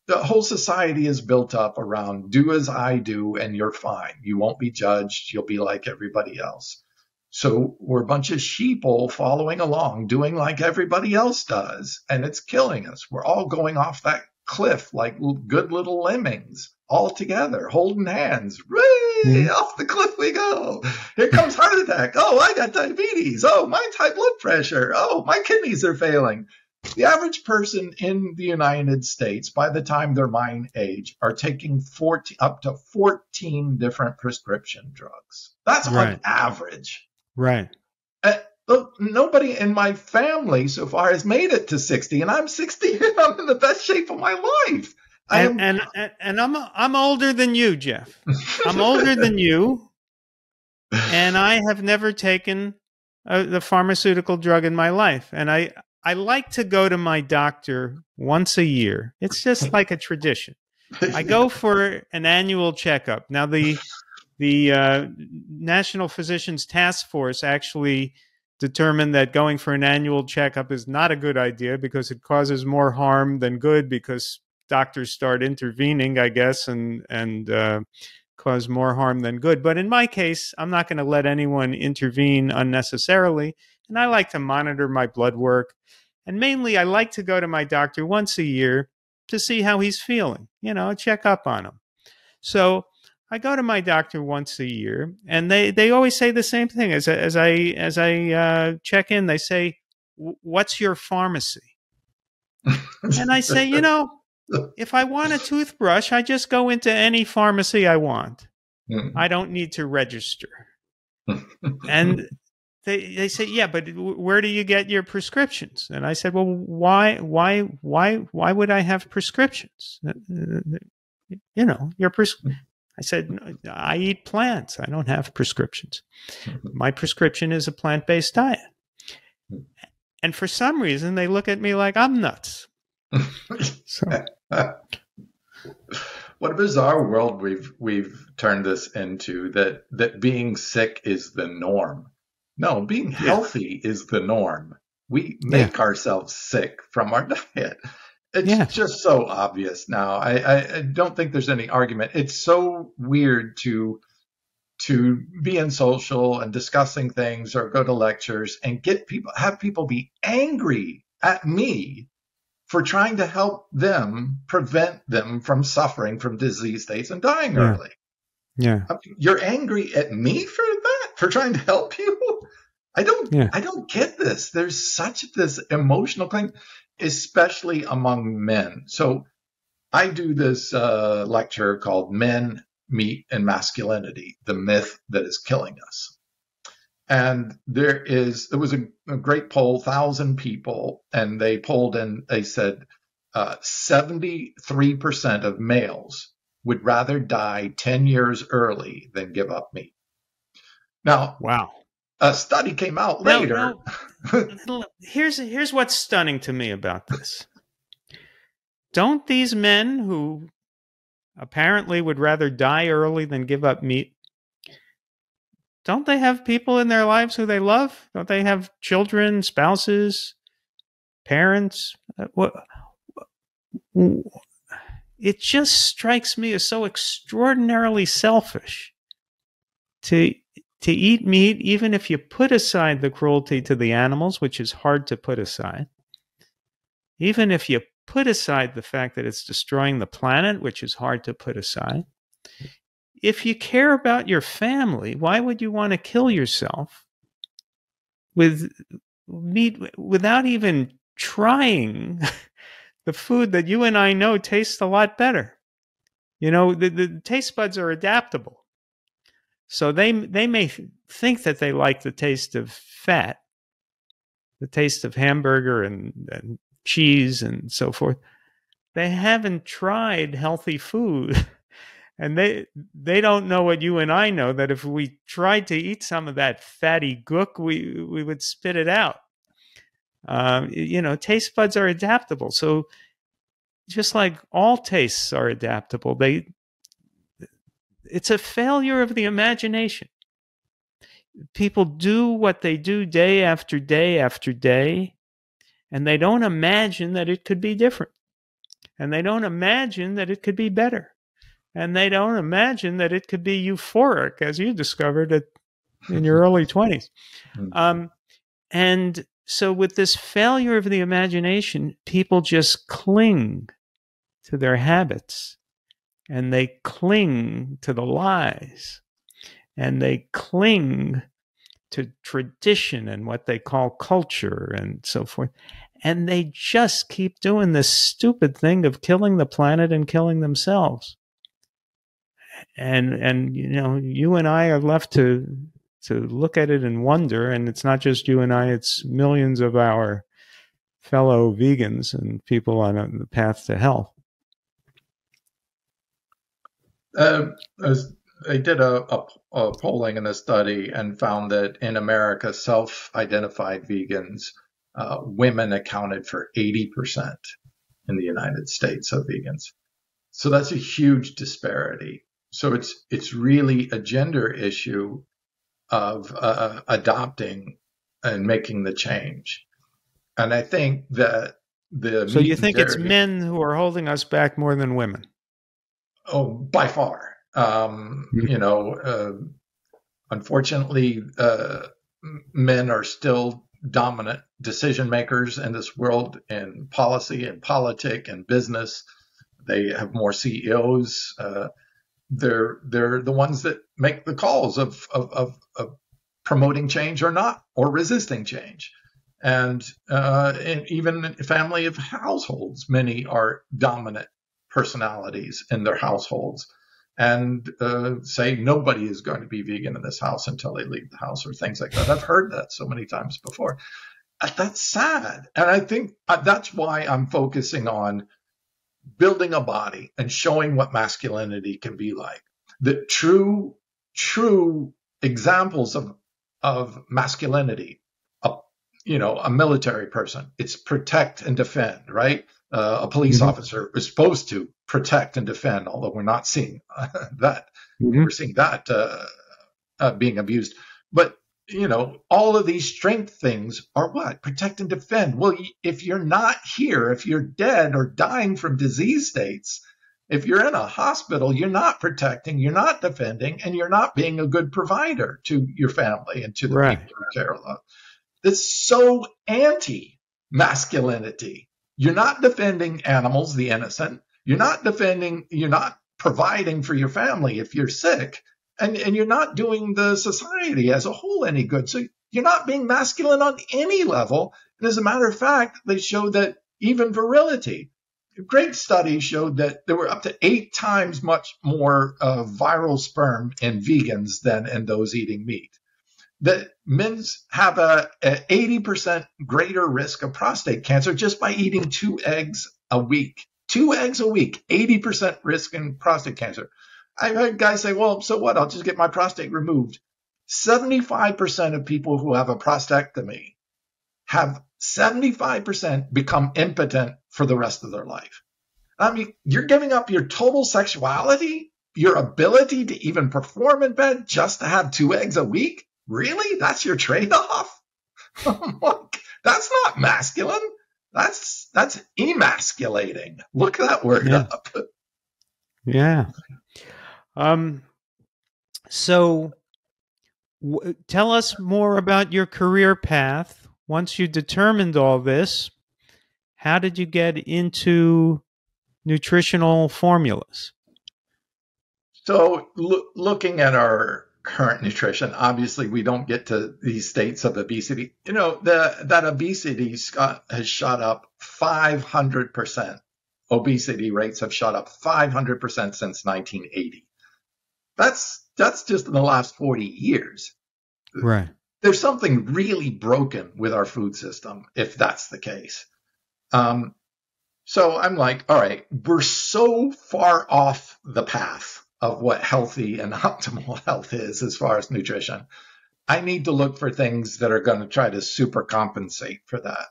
The whole society is built up around do as I do and you're fine. You won't be judged. You'll be like everybody else. So we're a bunch of sheeple following along, doing like everybody else does, and it's killing us. We're all going off that cliff like good little lemmings, all together, holding hands. Whee! Off the cliff we go. Here comes heart attack. Oh, I got diabetes. Oh, mine's high blood pressure. Oh, my kidneys are failing. The average person in the United States, by the time they're my age, are taking up to 14 different prescription drugs. That's on average. Right. Look, nobody in my family so far has made it to 60, and I'm 60 and I'm in the best shape of my life. And I'm older than you, Geoff. I'm older than you, and I have never taken the pharmaceutical drug in my life. And I like to go to my doctor once a year. It's just like a tradition. I go for an annual checkup. Now, the National Physicians Task Force actually determined that going for an annual checkup is not a good idea because it causes more harm than good, because doctors start intervening, I guess, and cause more harm than good. But in my case, I'm not going to let anyone intervene unnecessarily. And I like to monitor my blood work. And mainly, I like to go to my doctor once a year to see how he's feeling, check up on him. So I go to my doctor once a year, and they always say the same thing. As I check in, they say, "What's your pharmacy?" And I say, if I want a toothbrush, I just go into any pharmacy I want. I don't need to register. And they say, "Yeah, but where do you get your prescriptions?" And I said, "Well, why would I have prescriptions? I said, "I eat plants. I don't have prescriptions. My prescription is a plant-based diet." And for some reason, they look at me like I'm nuts. So. What a bizarre world we've turned this into, that being sick is the norm. No, being healthy is the norm. We make ourselves sick from our diet. It's just so obvious now. I don't think there's any argument. It's so weird to be in social and discussing things or go to lectures and have people be angry at me for trying to help them, prevent them from suffering from disease states and dying early. Yeah. You're angry at me for that, for trying to help you? I don't get this. There's such this emotional thing, especially among men. So I do this lecture called Men, Meat, and Masculinity, the myth that is killing us. And there was a great poll, 1,000 people, and they polled and they said 73% of males would rather die 10 years early than give up meat. Now, wow. A study came out later. No. Here's what's stunning to me about this. Don't these men who apparently would rather die early than give up meat, don't they have people in their lives who they love? Don't they have children, spouses, parents? It just strikes me as so extraordinarily selfish to eat meat, even if you put aside the cruelty to the animals, which is hard to put aside. Even if you put aside the fact that it's destroying the planet, which is hard to put aside. If you care about your family, why would you want to kill yourself with meat without even trying the food that you and I know tastes a lot better? The taste buds are adaptable. So they may think that they like the taste of fat, the taste of hamburger and cheese and so forth. They haven't tried healthy food. And they don't know what you and I know, that if we tried to eat some of that fatty gook, we would spit it out. Taste buds are adaptable. So just like all tastes are adaptable, it's a failure of the imagination. People do what they do day after day after day, and they don't imagine that it could be different. And they don't imagine that it could be better. And they don't imagine that it could be euphoric, as you discovered in your early 20s. And so with this failure of the imagination, people just cling to their habits, and they cling to the lies, and they cling to tradition and what they call culture and so forth. And they just keep doing this stupid thing of killing the planet and killing themselves. And you know, you and I are left to look at it and wonder, and it's not just you and I, it's millions of our fellow vegans and people on the path to health. They did a polling in a study and found that in America, self-identified vegans, women accounted for 80% in the United States of vegans. So that's a huge disparity. So it's really a gender issue of adopting and making the change. And I think that So you think it's men who are holding us back more than women? Oh, by far. You know, unfortunately, men are still dominant decision makers in this world, in policy and politics and business. They have more CEOs. They're the ones that make the calls of promoting change or not, or resisting change. And even in family of households, many are dominant personalities in their households, and say nobody is going to be vegan in this house until they leave the house, or things like that. I've heard that so many times before. That's sad. And I think that's why I'm focusing on building a body and showing what masculinity can be like. The true examples of masculinity. You know, a military person, it's protect and defend, right? A police officer is supposed to protect and defend, although we're not seeing that. We're seeing that being abused. But, you know, all of these strength things are what? Protect and defend. Well, if you're not here, if you're dead or dying from disease states, if you're in a hospital, you're not protecting, you're not defending, and you're not being a good provider to your family and to the people you care about. That's so anti-masculinity. You're not defending animals, the innocent. You're not providing for your family if you're sick. And you're not doing the society as a whole any good. So you're not being masculine on any level. And as a matter of fact, they showed that even virility. Great studies showed that there were up to 8 times much more viral sperm in vegans than in those eating meat. That men have a 80% greater risk of prostate cancer just by eating 2 eggs a week. 2 eggs a week, 80% risk in prostate cancer. I've heard guys say, well, so what? I'll just get my prostate removed. 75% of people who have a prostatectomy have 75% become impotent for the rest of their life. I mean, you're giving up your total sexuality, your ability to even perform in bed just to have 2 eggs a week? Really? That's your trade-off? That's not masculine. That's emasculating. Look that word up. Yeah. So tell us more about your career path. Once you determined all this, how did you get into nutritional formulas? So looking at our current nutrition, obviously we don't get to these states of obesity. You know, that obesity has shot up 500%. Obesity rates have shot up 500% since 1980. That's just in the last 40 years. Right. There's something really broken with our food system if that's the case. So I'm like, all right, we're so far off the path of what healthy and optimal health is as far as nutrition. I need to look for things that are going to try to super compensate for that.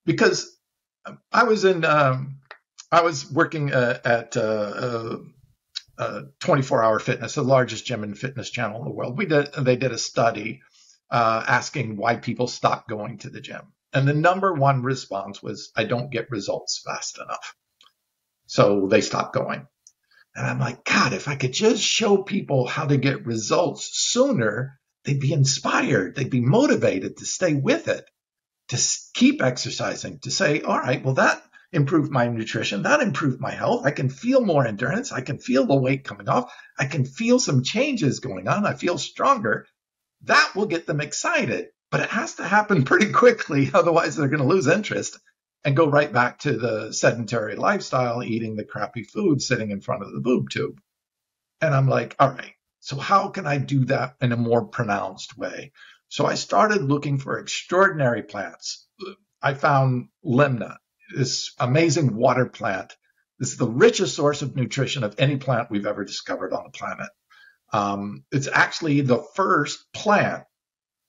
Because I was working at 24-Hour Fitness, the largest gym and fitness channel in the world. They did a study asking why people stopped going to the gym. And the number one response was, I don't get results fast enough. So they stopped going. And I'm like, God, if I could just show people how to get results sooner, they'd be inspired. They'd be motivated to stay with it, to keep exercising, to say, all right, well, that improved my nutrition. That improved my health. I can feel more endurance. I can feel the weight coming off. I can feel some changes going on. I feel stronger. That will get them excited, but it has to happen pretty quickly. Otherwise, they're going to lose interest and go right back to the sedentary lifestyle, eating the crappy food, sitting in front of the boob tube. And I'm like, all right, so how can I do that in a more pronounced way? So I started looking for extraordinary plants. I found lemna, this amazing water plant. This is the richest source of nutrition of any plant we've ever discovered on the planet. It's actually the first plant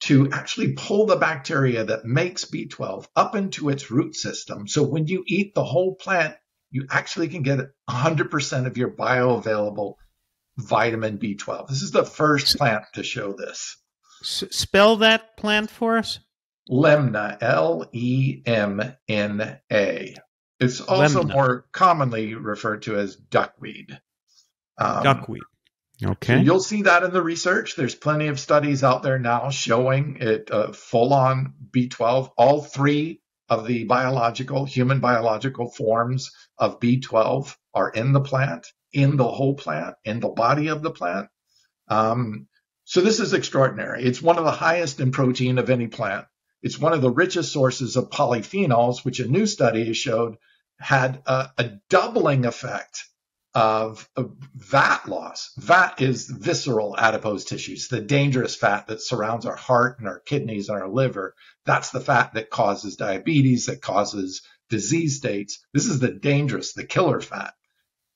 to actually pull the bacteria that makes B12 up into its root system. So when you eat the whole plant, you actually can get 100% of your bioavailable vitamin B12. This is the first plant to show this. Spell that plant for us. Lemna, Lemna. It's also more commonly referred to as duckweed. Duckweed. Okay. So you'll see that in the research. There's plenty of studies out there now showing it full-on B12. All three of the human biological forms of B12 are in the plant, in the whole plant, in the body of the plant. So this is extraordinary. It's one of the highest in protein of any plant. It's one of the richest sources of polyphenols, which a new study showed had a doubling effect of fat loss. Fat is visceral adipose tissues, the dangerous fat that surrounds our heart and our kidneys and our liver. That's the fat that causes diabetes, that causes disease states. This is the killer fat.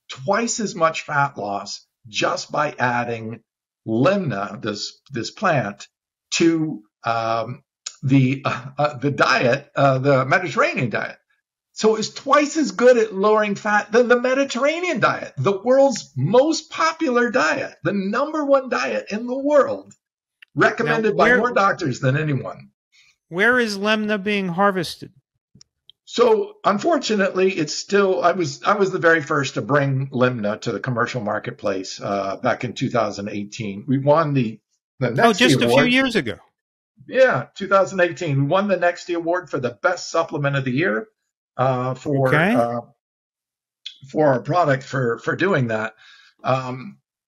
Twice as much fat loss just by adding lemna, this plant, to the diet, the Mediterranean diet. So it's twice as good at lowering fat than the Mediterranean diet, the world's most popular diet, the number one diet in the world, recommended by more doctors than anyone. Where is lemna being harvested? So unfortunately, it's still, I was the very first to bring lemna to the commercial marketplace back in 2018. We won the NEXTY just award. A few years ago. Yeah, 2018. We won the NEXTY award for the best supplement of the year. For our product for doing that.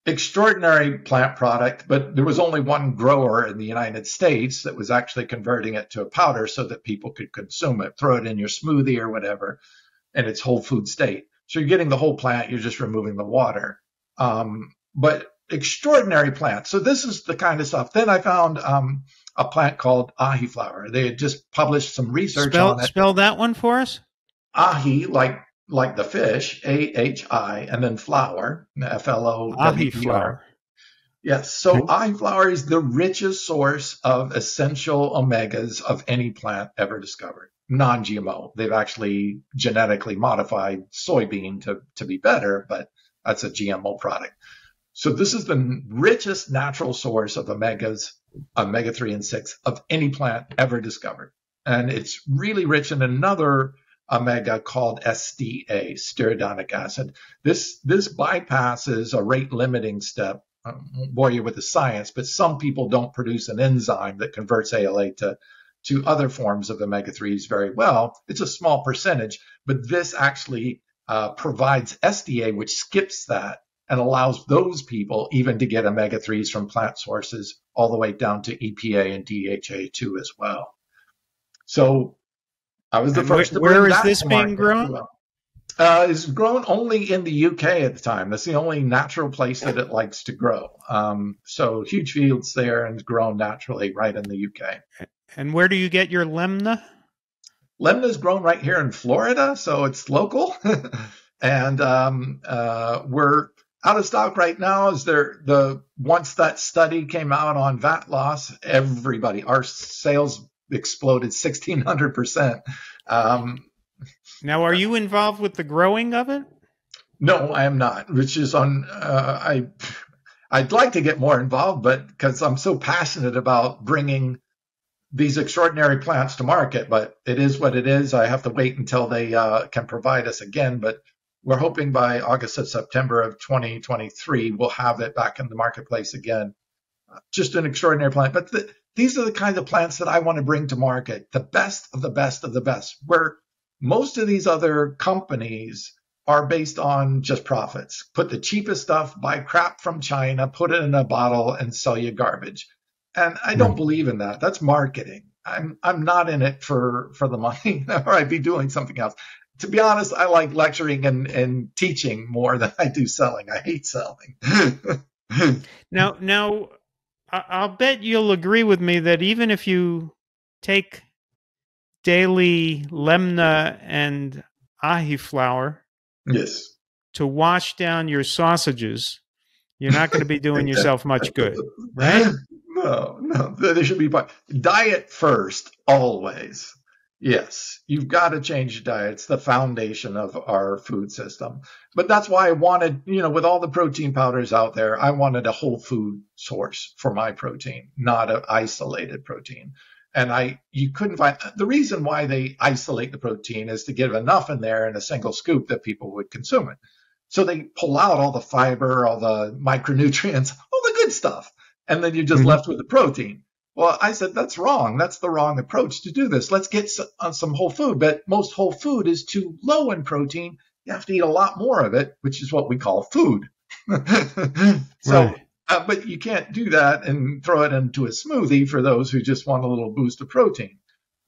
Extraordinary plant product, but there was only one grower in the United States that was actually converting it to a powder so that people could consume it, throw it in your smoothie or whatever, in its whole food state. So you're getting the whole plant, you're just removing the water. But extraordinary plant. So this is the kind of stuff. Then I found a plant called ahi flower. They had just published some research on it. Spell that one for us. Ahi, like the fish, AHI, and then flower, FLOWER. Ahi flower. Yes. So ahi flower is the richest source of essential omegas of any plant ever discovered. Non-GMO. They've actually genetically modified soybean to be better, but that's a GMO product. So this is the richest natural source of omegas, omega-3 and 6, of any plant ever discovered. And it's really rich in another omega called SDA, stearidonic acid. This bypasses a rate limiting step. I won't bore you with the science, but some people don't produce an enzyme that converts ALA to other forms of omega-3s very well. It's a small percentage, but this actually provides SDA, which skips that and allows those people even to get omega-3s from plant sources all the way down to EPA and DHA2 as well. So I was the first to bring that. Where is this being grown? It's grown only in the UK at the time. That's the only natural place that it likes to grow. So huge fields there and grown naturally right in the UK. And where do you get your lemna? Lemna is grown right here in Florida, so it's local. And we're out of stock right now. Once that study came out on fat loss, our sales exploded 1,600%. Now, are you involved with the growing of it? No, I am not, which is I'd like to get more involved, but because I'm so passionate about bringing these extraordinary plants to market, but it is what it is. I have to wait until they can provide us again. But we're hoping by August or September of 2023, we'll have it back in the marketplace again. Just an extraordinary plant. But these are the kinds of plants that I want to bring to market, the best of the best of the best, where most of these other companies are based on just profits. Put the cheapest stuff, buy crap from China, put it in a bottle, and sell you garbage. And I don't believe in that. That's marketing. I'm not in it for the money, or I'd be doing something else. To be honest, I like lecturing and teaching more than I do selling. I hate selling. Now, I'll bet you'll agree with me that even if you take daily lemna and ahi flour, yes, to wash down your sausages, you're not going to be doing yourself much good, right? No, there should be diet first, always. Yes, you've got to change your diet. It's the foundation of our food system. But that's why I wanted, with all the protein powders out there, I wanted a whole food source for my protein, not an isolated protein. And you couldn't find, the reason why they isolate the protein is to get enough in there in a single scoop that people would consume it. So they pull out all the fiber, all the micronutrients, all the good stuff. And then you're just left with the protein. Well, I said, that's wrong. That's the wrong approach to do this. Let's get some whole food. But most whole food is too low in protein. You have to eat a lot more of it, which is what we call food. So, but you can't do that and throw it into a smoothie for those who just want a little boost of protein.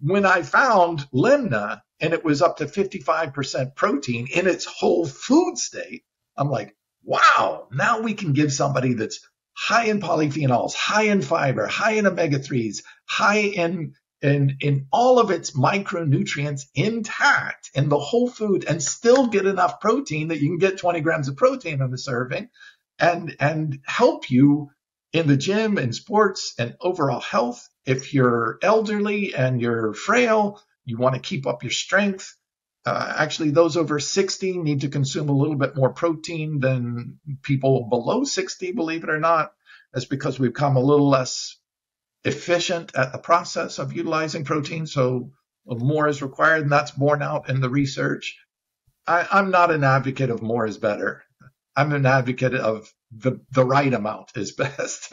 When I found lemna and it was up to 55% protein in its whole food state, I'm like, wow, now we can give somebody that's high in polyphenols, high in fiber, high in omega-3s, high in all of its micronutrients intact in the whole food, and still get enough protein that you can get 20 grams of protein in a serving and help you in the gym and sports and overall health. If you're elderly and you're frail, you want to keep up your strength. Actually, those over 60 need to consume a little bit more protein than people below 60, believe it or not. That's because we've become a little less efficient at the process of utilizing protein, so more is required, and that's borne out in the research. I'm not an advocate of more is better. I'm an advocate of the right amount is best.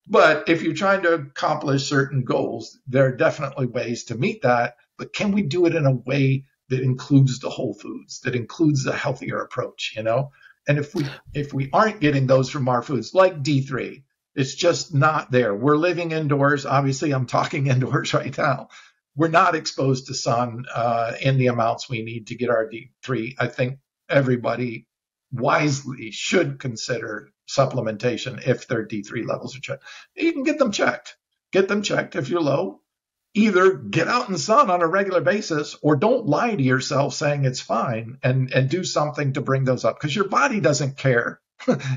But if you're trying to accomplish certain goals, there are definitely ways to meet that. But can we do it in a way that includes the whole foods, that includes a healthier approach, And if we aren't getting those from our foods, like D3, it's just not there. We're living indoors. Obviously, I'm talking indoors right now. We're not exposed to sun in the amounts we need to get our D3. I think everybody wisely should consider supplementation if their D3 levels are checked. You can get them checked. Get them checked if you're low. Either get out in the sun on a regular basis or don't lie to yourself saying it's fine and do something to bring those up, because your body doesn't care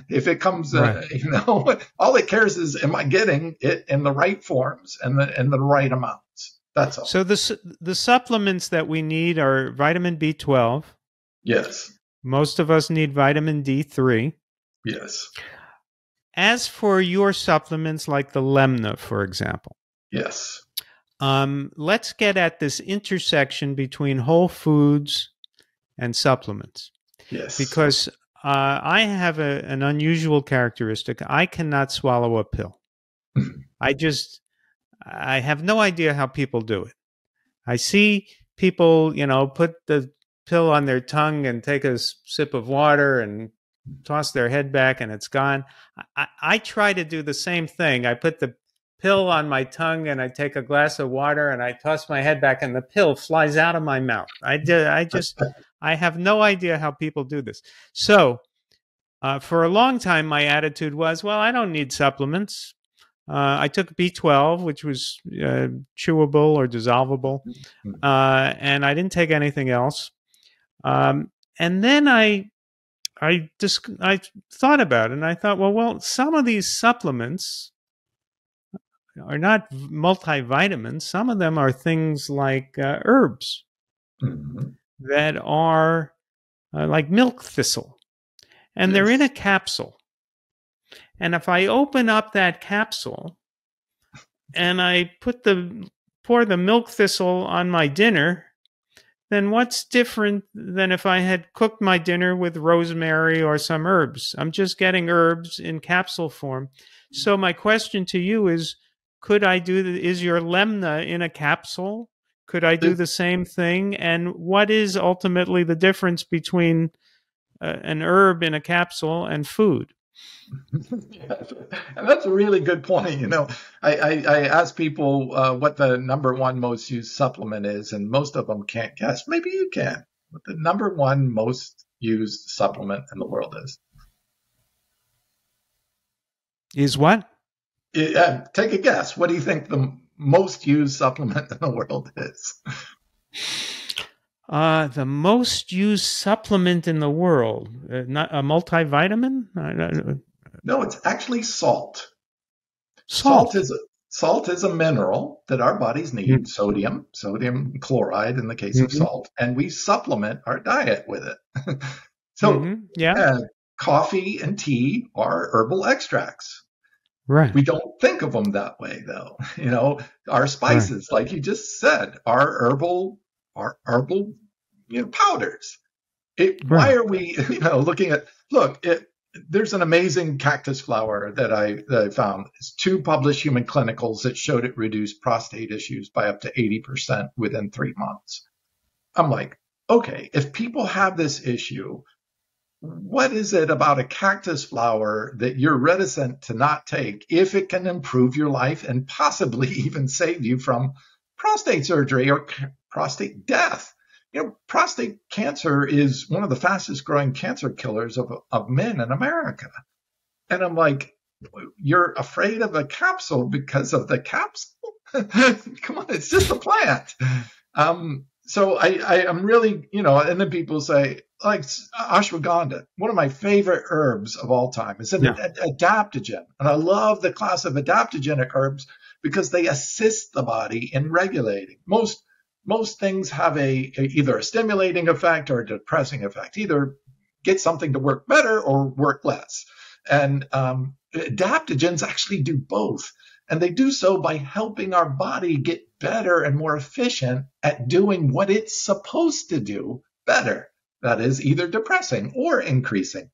if it comes, all it cares is, am I getting it in the right forms and the right amounts? That's all. So the supplements that we need are vitamin B12. Yes. Most of us need vitamin D3. Yes. As for your supplements like the lemna, for example. Yes. Let's get at this intersection between whole foods and supplements. Yes. Because I have an unusual characteristic. I cannot swallow a pill. I have no idea how people do it. I see people, put the pill on their tongue and take a sip of water and toss their head back and it's gone. I try to do the same thing. I put the pill on my tongue and I take a glass of water and I toss my head back and the pill flies out of my mouth. I have no idea how people do this. So for a long time, my attitude was, well, I don't need supplements. I took B12, which was chewable or dissolvable, and I didn't take anything else. And then I thought about it and I thought, well, some of these supplements are not multivitamins. Some of them are things like herbs that are like milk thistle, and they're in a capsule. And if I open up that capsule, and I pour the milk thistle on my dinner, then what's different than if I had cooked my dinner with rosemary or some herbs? I'm just getting herbs in capsule form. So my question to you is, is your lemna in a capsule? Could I do the same thing? And what is ultimately the difference between an herb in a capsule and food? Yes. And that's a really good point. I ask people what the number one most used supplement is, and most of them can't guess. Maybe you can. What the number one most used supplement in the world is? Is what? Take a guess. What do you think the most used supplement in the world is? The most used supplement in the world, not a multivitamin? No, it's actually salt. Salt. Salt is a mineral that our bodies need, sodium chloride in the case of salt, and we supplement our diet with it. So, coffee and tea are herbal extracts. Right. We don't think of them that way, though. Our spices, like you just said, are herbal powders. Why are we, looking at? There's an amazing cactus flower that I found. It's 2 published human clinicals that showed it reduced prostate issues by up to 80% within 3 months. I'm like, okay, if people have this issue, what is it about a cactus flower that you're reticent to not take if it can improve your life and possibly even save you from prostate surgery or prostate death? Prostate cancer is one of the fastest growing cancer killers of men in America. And I'm like, you're afraid of a capsule because of the capsule? Come on, it's just a plant. So I'm really, and then people say, like ashwagandha, one of my favorite herbs of all time, is an adaptogen. And I love the class of adaptogenic herbs because they assist the body in regulating. Most things have either a stimulating effect or a depressing effect, either get something to work better or work less. And adaptogens actually do both. And they do so by helping our body get better and more efficient at doing what it's supposed to do better. That is either depressing or increasing.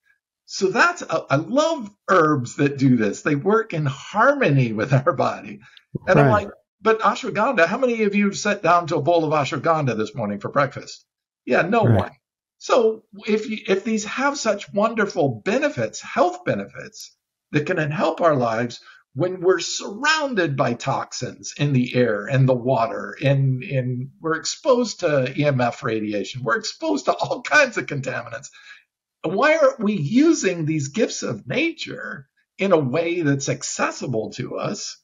So I love herbs that do this. They work in harmony with our body. And I'm like, but ashwagandha, how many of you have sat down to a bowl of ashwagandha this morning for breakfast? Yeah, no one. So if these have such wonderful benefits, health benefits, that can help our lives when we're surrounded by toxins in the air and the water, and we're exposed to EMF radiation, we're exposed to all kinds of contaminants, why aren't we using these gifts of nature in a way that's accessible to us?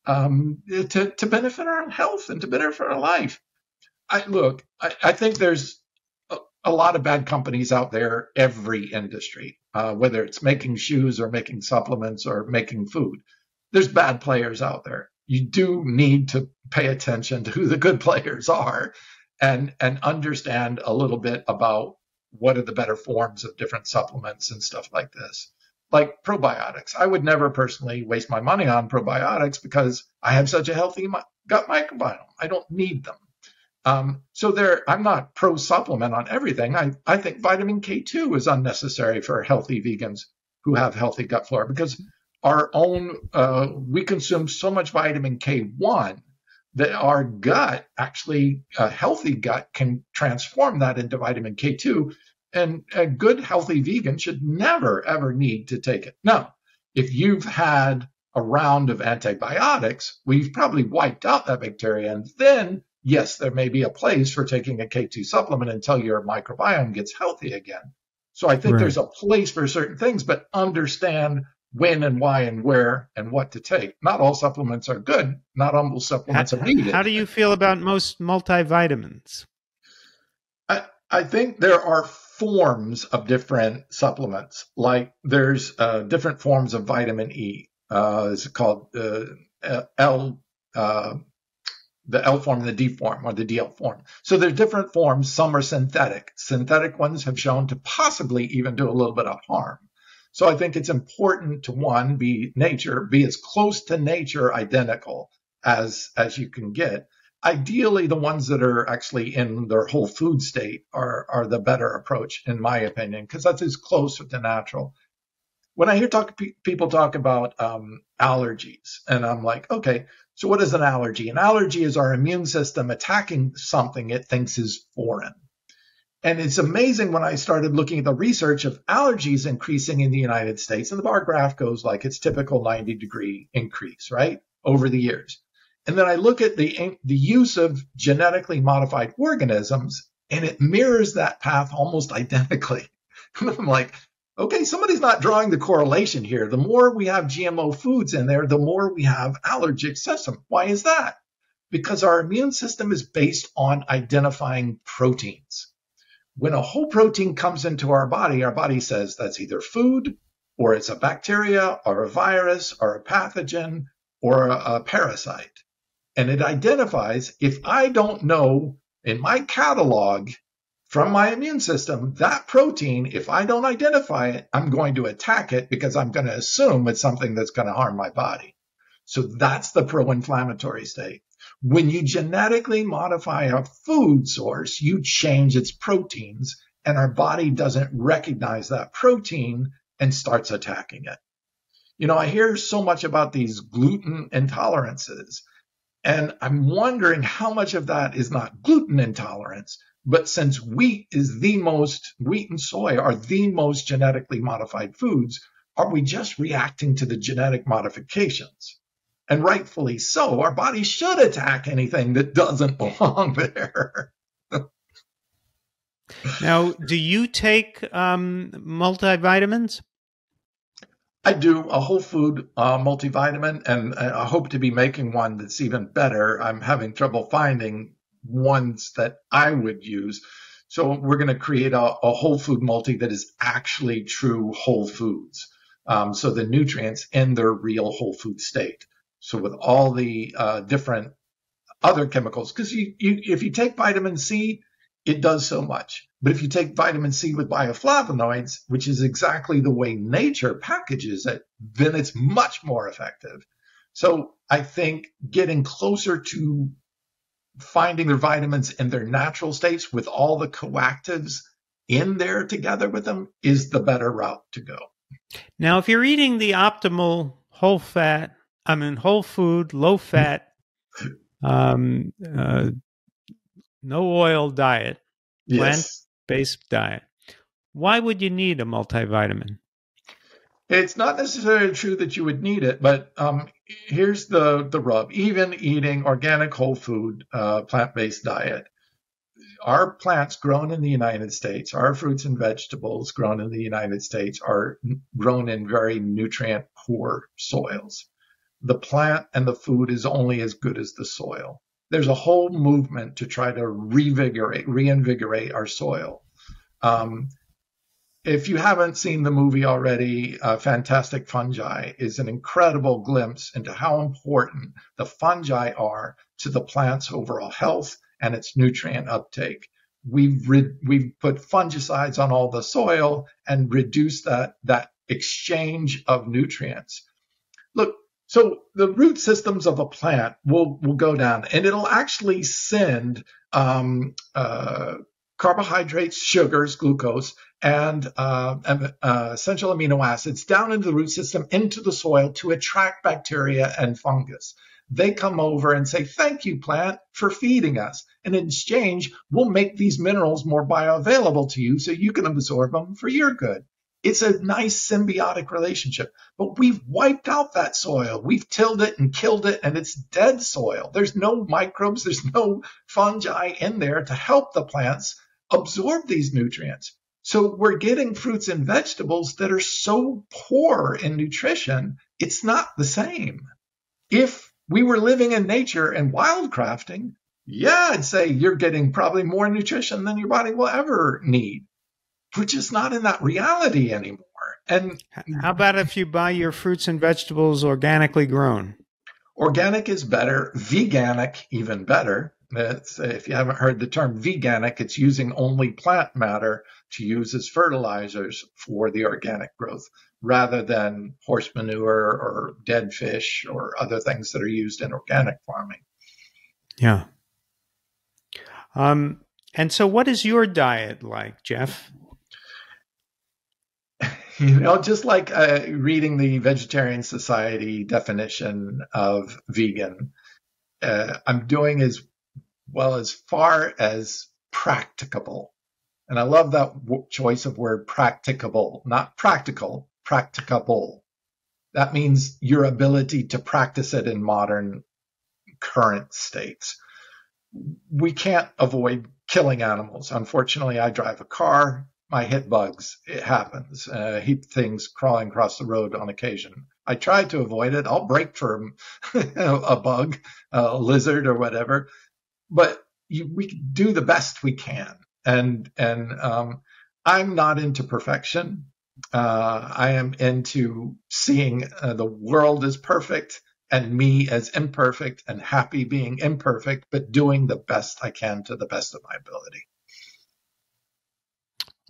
To benefit our health and to benefit our life. I think there's a lot of bad companies out there, every industry, whether it's making shoes or making supplements or making food. There's bad players out there. You do need to pay attention to who the good players are and understand a little bit about what are the better forms of different supplements and stuff like this. Like probiotics. I would never personally waste my money on probiotics because I have such a healthy gut microbiome. I don't need them. I'm not pro supplement on everything. I think vitamin K2 is unnecessary for healthy vegans who have healthy gut flora because we consume so much vitamin K1 that our gut, actually a healthy gut, can transform that into vitamin K2. And a good, healthy vegan should never, ever need to take it. Now, if you've had a round of antibiotics, we've probably wiped out that bacteria. And then, yes, there may be a place for taking a K2 supplement until your microbiome gets healthy again. So I think there's a place for certain things, but understand when and why and where and what to take. Not all supplements are good. Not all supplements are needed. How do you feel about most multivitamins? I think there are forms of different supplements. Like there's different forms of vitamin E. It's called the L form and the D form, or the DL form. So there's different forms. Some are synthetic. Synthetic ones have shown to possibly even do a little bit of harm. So I think it's important to, one, be as close to nature identical as you can get. Ideally, the ones that are actually in their whole food state are the better approach, in my opinion, because that's as close to natural. When I hear people talk about allergies, and I'm like, okay, so what is an allergy? An allergy is our immune system attacking something it thinks is foreign. And it's amazing when I started looking at the research of allergies increasing in the United States, and the bar graph goes like its typical 90-degree increase, right, over the years. And then I look at the use of genetically modified organisms, and it mirrors that path almost identically. And I'm like, okay, somebody's not drawing the correlation here. The more we have GMO foods in there, the more we have allergic system. Why is that? Because our immune system is based on identifying proteins. When a whole protein comes into our body says that's either food, or it's a bacteria, or a virus, or a pathogen, or a parasite. And it identifies, if I don't know in my catalog from my immune system, that protein, if I don't identify it, I'm going to attack it because I'm going to assume it's something that's going to harm my body. So that's the pro-inflammatory state. When you genetically modify a food source, you change its proteins, and our body doesn't recognize that protein and starts attacking it. You know, I hear so much about these gluten intolerances, and I'm wondering how much of that is not gluten intolerance, but since wheat and soy are the most genetically modified foods, are we just reacting to the genetic modifications? And rightfully so. Our body should attack anything that doesn't belong there. Now, do you take multivitamins? I do a whole food multivitamin, and I hope to be making one that's even better. I'm having trouble finding ones that I would use. So we're going to create a whole food multi that is actually true whole foods. So the nutrients in their real whole food state. So with all the different other chemicals, because if you take vitamin C, it does so much. But if you take vitamin C with bioflavonoids, which is exactly the way nature packages it, then it's much more effective. So I think getting closer to finding their vitamins in their natural states with all the coactives in there together with them is the better route to go. Now, if you're eating the optimal whole food, low fat, no oil diet, plant-based diet, why would you need a multivitamin? It's not necessarily true that you would need it, but here's the rub. Even eating organic whole food, plant-based diet, our plants grown in the United States, our fruits and vegetables grown in the United States are grown in very nutrient-poor soils. The plant and the food is only as good as the soil. There's a whole movement to try to reinvigorate our soil. If you haven't seen the movie already, Fantastic Fungi is an incredible glimpse into how important the fungi are to the plant's overall health and its nutrient uptake. We've put fungicides on all the soil and reduced that exchange of nutrients. Look, so the root systems of a plant will go down, and it'll actually send carbohydrates, sugars, glucose, and essential amino acids down into the root system, into the soil to attract bacteria and fungus. They come over and say, thank you, plant, for feeding us. And in exchange, we'll make these minerals more bioavailable to you so you can absorb them for your good. It's a nice symbiotic relationship, but we've wiped out that soil. We've tilled it and killed it, and it's dead soil. There's no microbes. There's no fungi in there to help the plants absorb these nutrients. So we're getting fruits and vegetables that are so poor in nutrition, it's not the same. If we were living in nature and wildcrafting, yeah, I'd say you're getting probably more nutrition than your body will ever need. We're just not in that reality anymore. And how about if you buy your fruits and vegetables organically grown? Organic is better. Veganic, even better. If you haven't heard the term veganic, it's using only plant matter to use as fertilizers for the organic growth, rather than horse manure or dead fish or other things that are used in organic farming. Yeah. And so what is your diet like, Geoff? Just like reading the Vegetarian Society definition of vegan, I'm doing as well as far as practicable. And I love that choice of word practicable, not practical, practicable. That means your ability to practice it in modern current states. We can't avoid killing animals. Unfortunately, I drive a car. I hit bugs. It happens. Heap things crawling across the road on occasion. I try to avoid it. I'll brake for a bug, a lizard or whatever. But we do the best we can. And I'm not into perfection. I am into seeing the world as perfect and me as imperfect, and happy being imperfect, but doing the best I can to the best of my ability.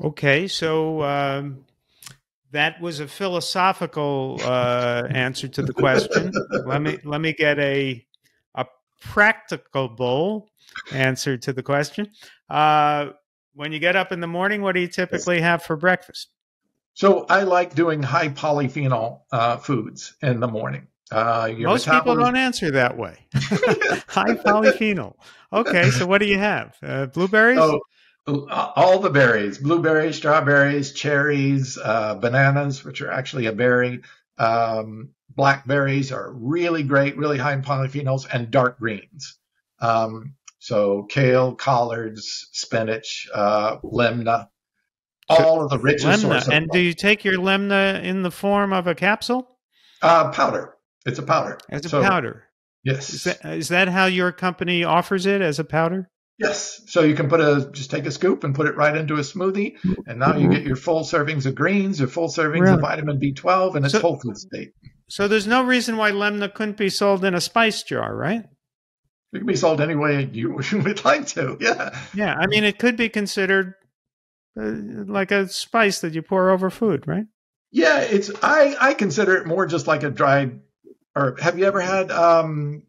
Okay, so that was a philosophical answer to the question. Let me get a practicable answer to the question. When you get up in the morning, what do you typically have for breakfast? So I like doing high polyphenol foods in the morning. Most people don't answer that way. High polyphenol. Okay, so what do you have? Blueberries? So, all the berries: blueberries, strawberries, cherries, bananas, which are actually a berry. Blackberries are really great, really high in polyphenols, and dark greens. So kale, collards, spinach, lemna, all of the richest source of. And do you take your lemna in the form of a capsule? Powder. It's a powder. As a powder. Yes. Is that how your company offers it, as a powder? Yes. So you can just take a scoop and put it right into a smoothie, and now you get your full servings of greens, or full servings of vitamin B12, and it's whole food state. So there's no reason why lemna couldn't be sold in a spice jar, right? It can be sold any way you would like to. Yeah. Yeah. I mean, it could be considered like a spice that you pour over food, right? Yeah. I consider it more just like a dried. Or have you ever had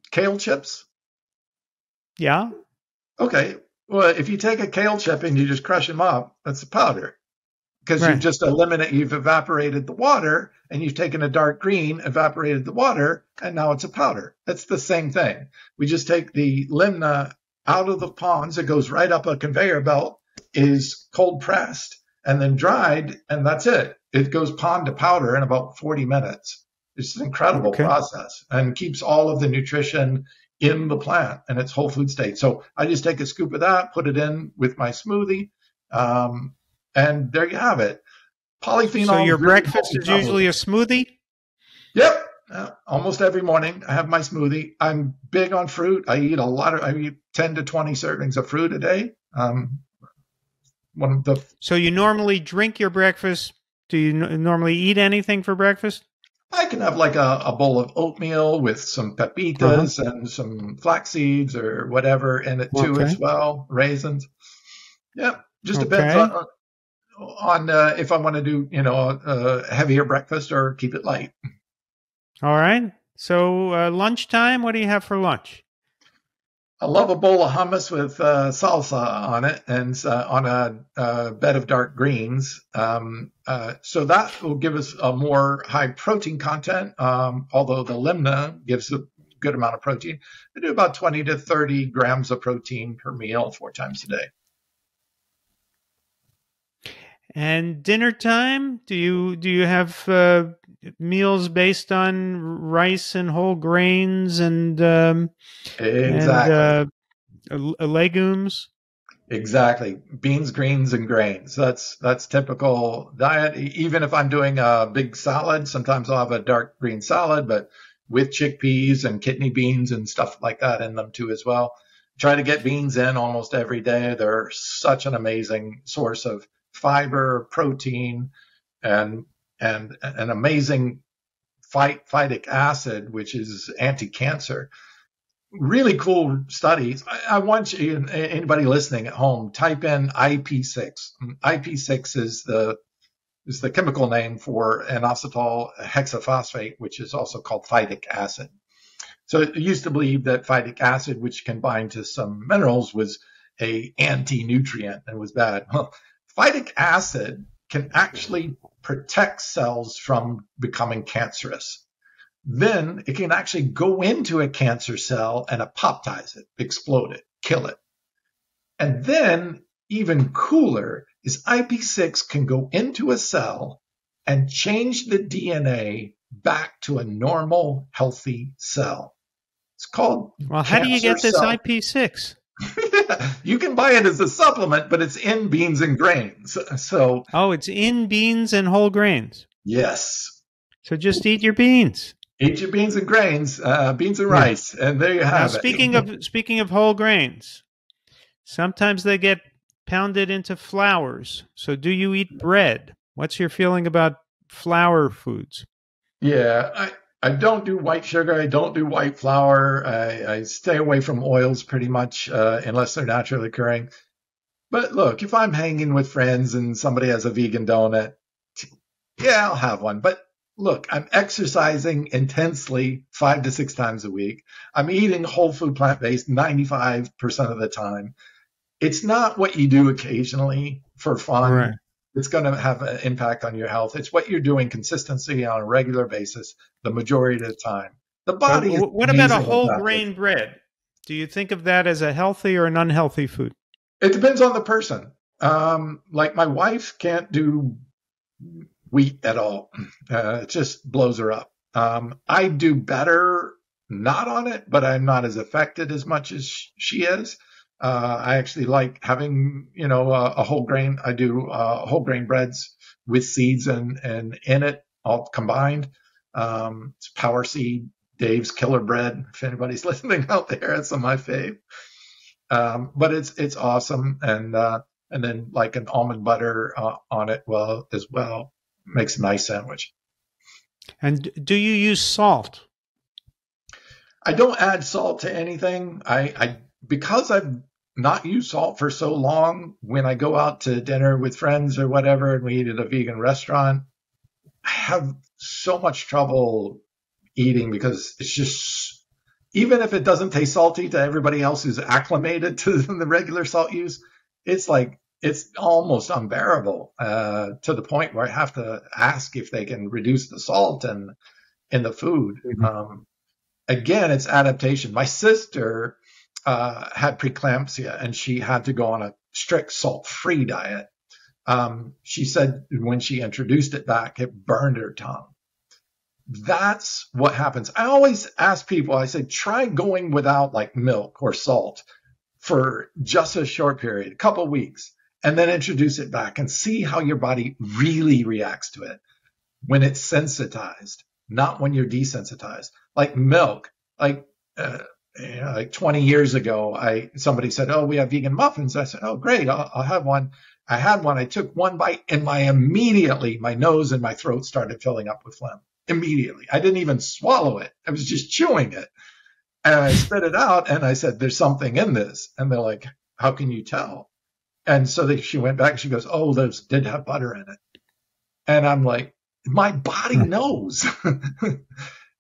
kale chips? Yeah. Okay. Well, if you take a kale chip and you just crush them up, that's a powder. Because you've evaporated the water, and you've taken a dark green, evaporated the water, and now it's a powder. That's the same thing. We just take the lemna out of the ponds. It goes right up a conveyor belt, is cold pressed, and then dried, and that's it. It goes pond to powder in about 40 minutes. It's an incredible process, and keeps all of the nutrition in the plant and its whole food state. So I just take a scoop of that, put it in with my smoothie, and there you have it. Polyphenol. So your breakfast is usually a smoothie? Yep. Almost every morning I have my smoothie. I'm big on fruit. I eat 10 to 20 servings of fruit a day. So you normally drink your breakfast. Do you normally eat anything for breakfast? I can have like a bowl of oatmeal with some pepitas and some flax seeds or whatever in it too as well. Raisins. Yeah. Just depends on if I want to do, a heavier breakfast or keep it light. All right. So lunchtime, what do you have for lunch? I love a bowl of hummus with salsa on it, and on a bed of dark greens. So that will give us a more high protein content, although the lemna gives a good amount of protein. I do about 20 to 30 grams of protein per meal 4 times a day. And dinner time, do you have meals based on rice and whole grains and legumes? Exactly. Beans, greens, and grains. That's typical diet. Even if I'm doing a big salad, sometimes I'll have a dark green salad, but with chickpeas and kidney beans and stuff like that in them too as well. Try to get beans in almost every day. They're such an amazing source of fiber, protein, and an amazing phytic acid, which is anti-cancer. really cool studies. I want you, anybody listening at home, type in IP6. IP6 is the chemical name for inositol hexaphosphate, which is also called phytic acid. So it used to believe that phytic acid, which can bind to some minerals, was a anti-nutrient and was bad. Well, phytic acid can actually protect cells from becoming cancerous. Then it can actually go into a cancer cell and apoptize it, explode it, kill it. And then even cooler is IP6 can go into a cell and change the DNA back to a normal, healthy cell. It's called Well, how do you get this IP6? You can buy it as a supplement, but it's in beans and grains. So, it's in beans and whole grains. Yes. So just eat your beans. Eat your beans and grains, beans and rice, and there you have it. Speaking of whole grains, sometimes they get pounded into flours. So do you eat bread? What's your feeling about flour foods? Yeah, I don't do white sugar. I don't do white flour. I stay away from oils pretty much unless they're naturally occurring. But look, if I'm hanging with friends and somebody has a vegan donut, yeah, I'll have one. But look, I'm exercising intensely 5 to 6 times a week. I'm eating whole food plant-based 95% of the time. It's not what you do occasionally for fun. Right. It's going to have an impact on your health. It's what you're doing consistently on a regular basis the majority of the time. The body. What about a whole grain bread? Do you think of that as a healthy or an unhealthy food? It depends on the person. Like my wife can't do wheat at all. It just blows her up. I do better not on it, but I'm not as affected as much as she is. I actually like having, a whole grain. I do whole grain breads with seeds and in it all combined. It's Power Seed, Dave's Killer Bread. If anybody's listening out there, it's on my fave. But it's awesome. And then like an almond butter on it as well. Makes a nice sandwich. And do you use salt? I don't add salt to anything. Because I've not used salt for so long, when I go out to dinner with friends or whatever and we eat at a vegan restaurant, I have so much trouble eating because it's just, even if it doesn't taste salty to everybody else who's acclimated to the regular salt use, it's almost unbearable to the point where I have to ask if they can reduce the salt in the food. Mm-hmm. Again, it's adaptation. My sister had preeclampsia and she had to go on a strict salt-free diet. She said when she introduced it back, it burned her tongue. That's what happens. I always ask people, I say, try going without like milk or salt for just a short period, a couple of weeks, and then introduce it back and see how your body really reacts to it when it's sensitized, not when you're desensitized. Like milk, like 20 years ago, somebody said, "Oh, we have vegan muffins." I said, "Oh, great, I'll have one." I had one. I took one bite, and immediately my nose and my throat started filling up with phlegm. Immediately, I didn't even swallow it. I was just chewing it, and I spit it out. And I said, "There's something in this." And they're like, "How can you tell?" And so she went back and she goes, "Oh, those did have butter in it." And I'm like, my body knows.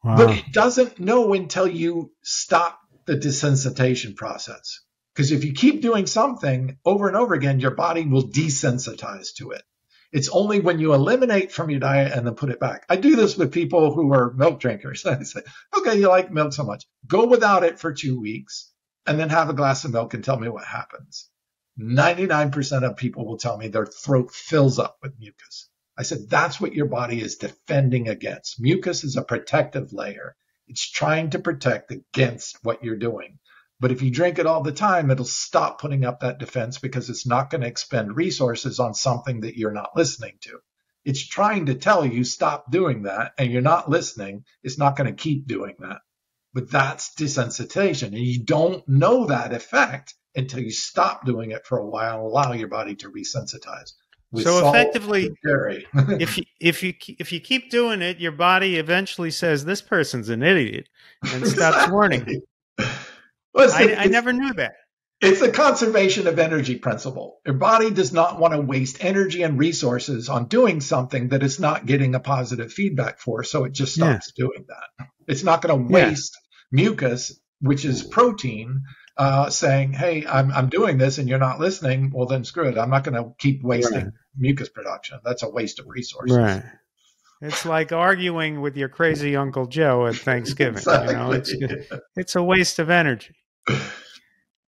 Wow. But it doesn't know until you stop the desensitization process. Because if you keep doing something over and over again, your body will desensitize to it. It's only when you eliminate from your diet and then put it back. I do this with people who are milk drinkers. I say, okay, you like milk so much. Go without it for 2 weeks and then have a glass of milk and tell me what happens. 99% of people will tell me their throat fills up with mucus. I said, that's what your body is defending against. Mucus is a protective layer. It's trying to protect against what you're doing. But if you drink it all the time, it'll stop putting up that defense because it's not going to expend resources on something that you're not listening to. It's trying to tell you stop doing that, and you're not listening. It's not going to keep doing that. But that's desensitization, and you don't know that effect until you stop doing it for a while and allow your body to resensitize. So effectively, if you keep doing it, your body eventually says this person's an idiot and stops warning. Well, I never knew that. It's the conservation of energy principle. Your body does not want to waste energy and resources on doing something that it's not getting a positive feedback for, so it just stops doing that. It's not going to waste mucus, which is protein, saying, hey, I'm doing this and you're not listening. Well, then screw it. I'm not going to keep wasting mucus production. That's a waste of resources. Right. It's like arguing with your crazy Uncle Joe at Thanksgiving. Exactly. It's a waste of energy.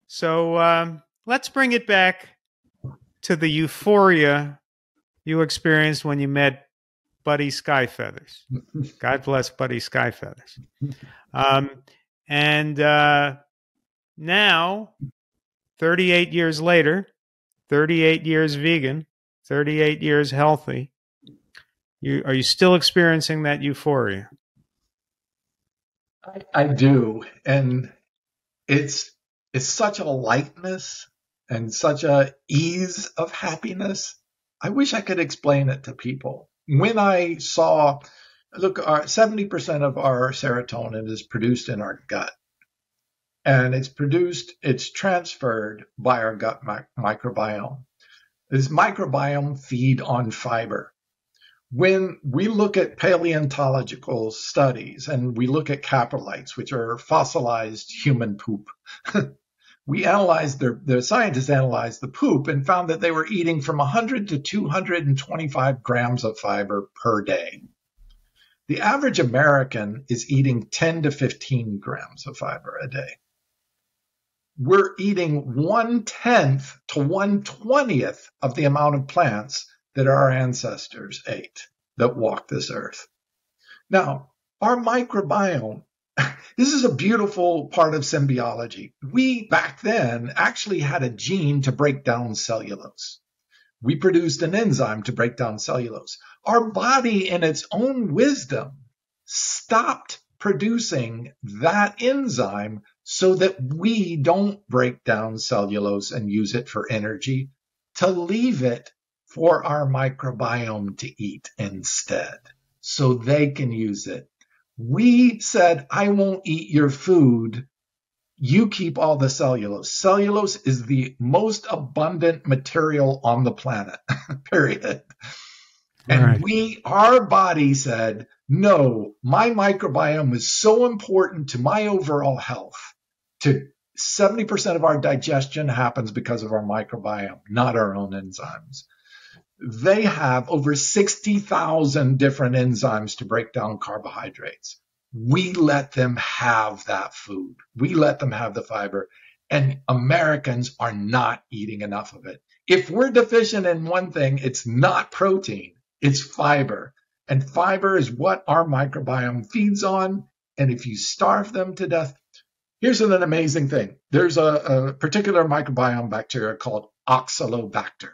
So let's bring it back to the euphoria you experienced when you met Buddy Skyfeathers. God bless Buddy Skyfeathers. And now, 38 years later, 38 years vegan, 38 years healthy, are you still experiencing that euphoria? I do. And it's such a lightness and such a ease of happiness. I wish I could explain it to people. When I saw, look, 70% of our serotonin is produced in our gut. And it's transferred by our gut microbiome. This microbiome feed on fiber. When we look at paleontological studies and we look at coprolites, which are fossilized human poop, the scientists analyzed the poop and found that they were eating from 100 to 225 grams of fiber per day. The average American is eating 10 to 15 grams of fiber a day. We're eating 1/10 to 1/20th of the amount of plants that our ancestors ate that walked this earth. Now, our microbiome, this is a beautiful part of symbiology. We, back then, actually had a gene to break down cellulose. We produced an enzyme to break down cellulose. Our body, in its own wisdom, stopped producing that enzyme so that we don't break down cellulose and use it for energy, to leave it for our microbiome to eat instead, so they can use it. We said, I won't eat your food. You keep all the cellulose. Cellulose is the most abundant material on the planet, period. And our body said, no, my microbiome is so important to my overall health. To 70% of our digestion happens because of our microbiome, not our own enzymes. They have over 60,000 different enzymes to break down carbohydrates. We let them have that food. We let them have the fiber. And Americans are not eating enough of it. If we're deficient in one thing, it's not protein, it's fiber. And fiber is what our microbiome feeds on. And if you starve them to death, here's an amazing thing. There's a particular microbiome bacteria called Oxalobacter.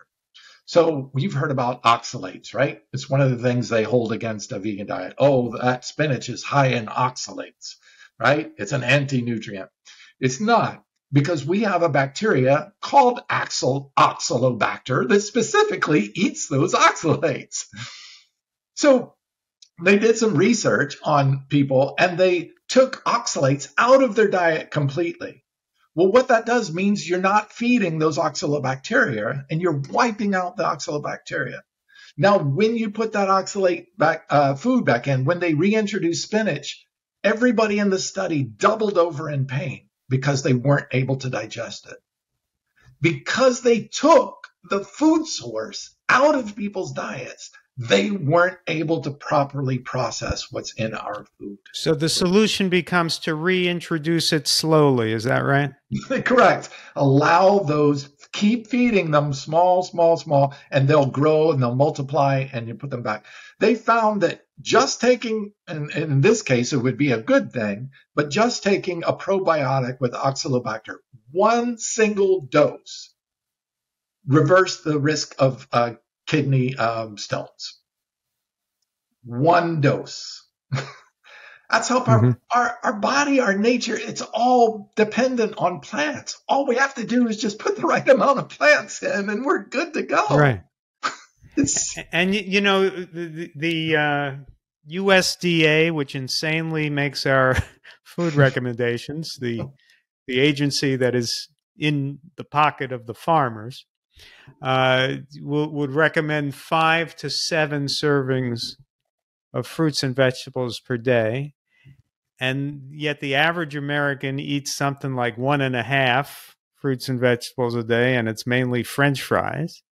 So you've heard about oxalates, right? It's one of the things they hold against a vegan diet. Oh, that spinach is high in oxalates, right? It's an anti-nutrient. It's not, because we have a bacteria called Oxalobacter that specifically eats those oxalates. So they did some research on people and they took oxalates out of their diet completely. Well, what that does means you're not feeding those oxalobacteria and you're wiping out the oxalobacteria. Now, when you put that oxalate food back in, when they reintroduced spinach, everybody in the study doubled over in pain because they weren't able to digest it. Because they took the food source out of people's diets, they weren't able to properly process what's in our food. So the solution becomes to reintroduce it slowly. Is that right? Correct. Allow those, keep feeding them small, and they'll grow and they'll multiply and you put them back. They found that just taking, and in this case, it would be a good thing, but just taking a probiotic with Oxalobacter, one single dose, reversed the risk of kidney stones. One dose. That's how our body, our nature, it's all dependent on plants. All we have to do is just put the right amount of plants in and we're good to go. Right. And you know, the USDA, which insanely makes our food recommendations, the the agency that is in the pocket of the farmers, would recommend 5 to 7 servings of fruits and vegetables per day. And yet the average American eats something like 1.5 fruits and vegetables a day, and it's mainly French fries,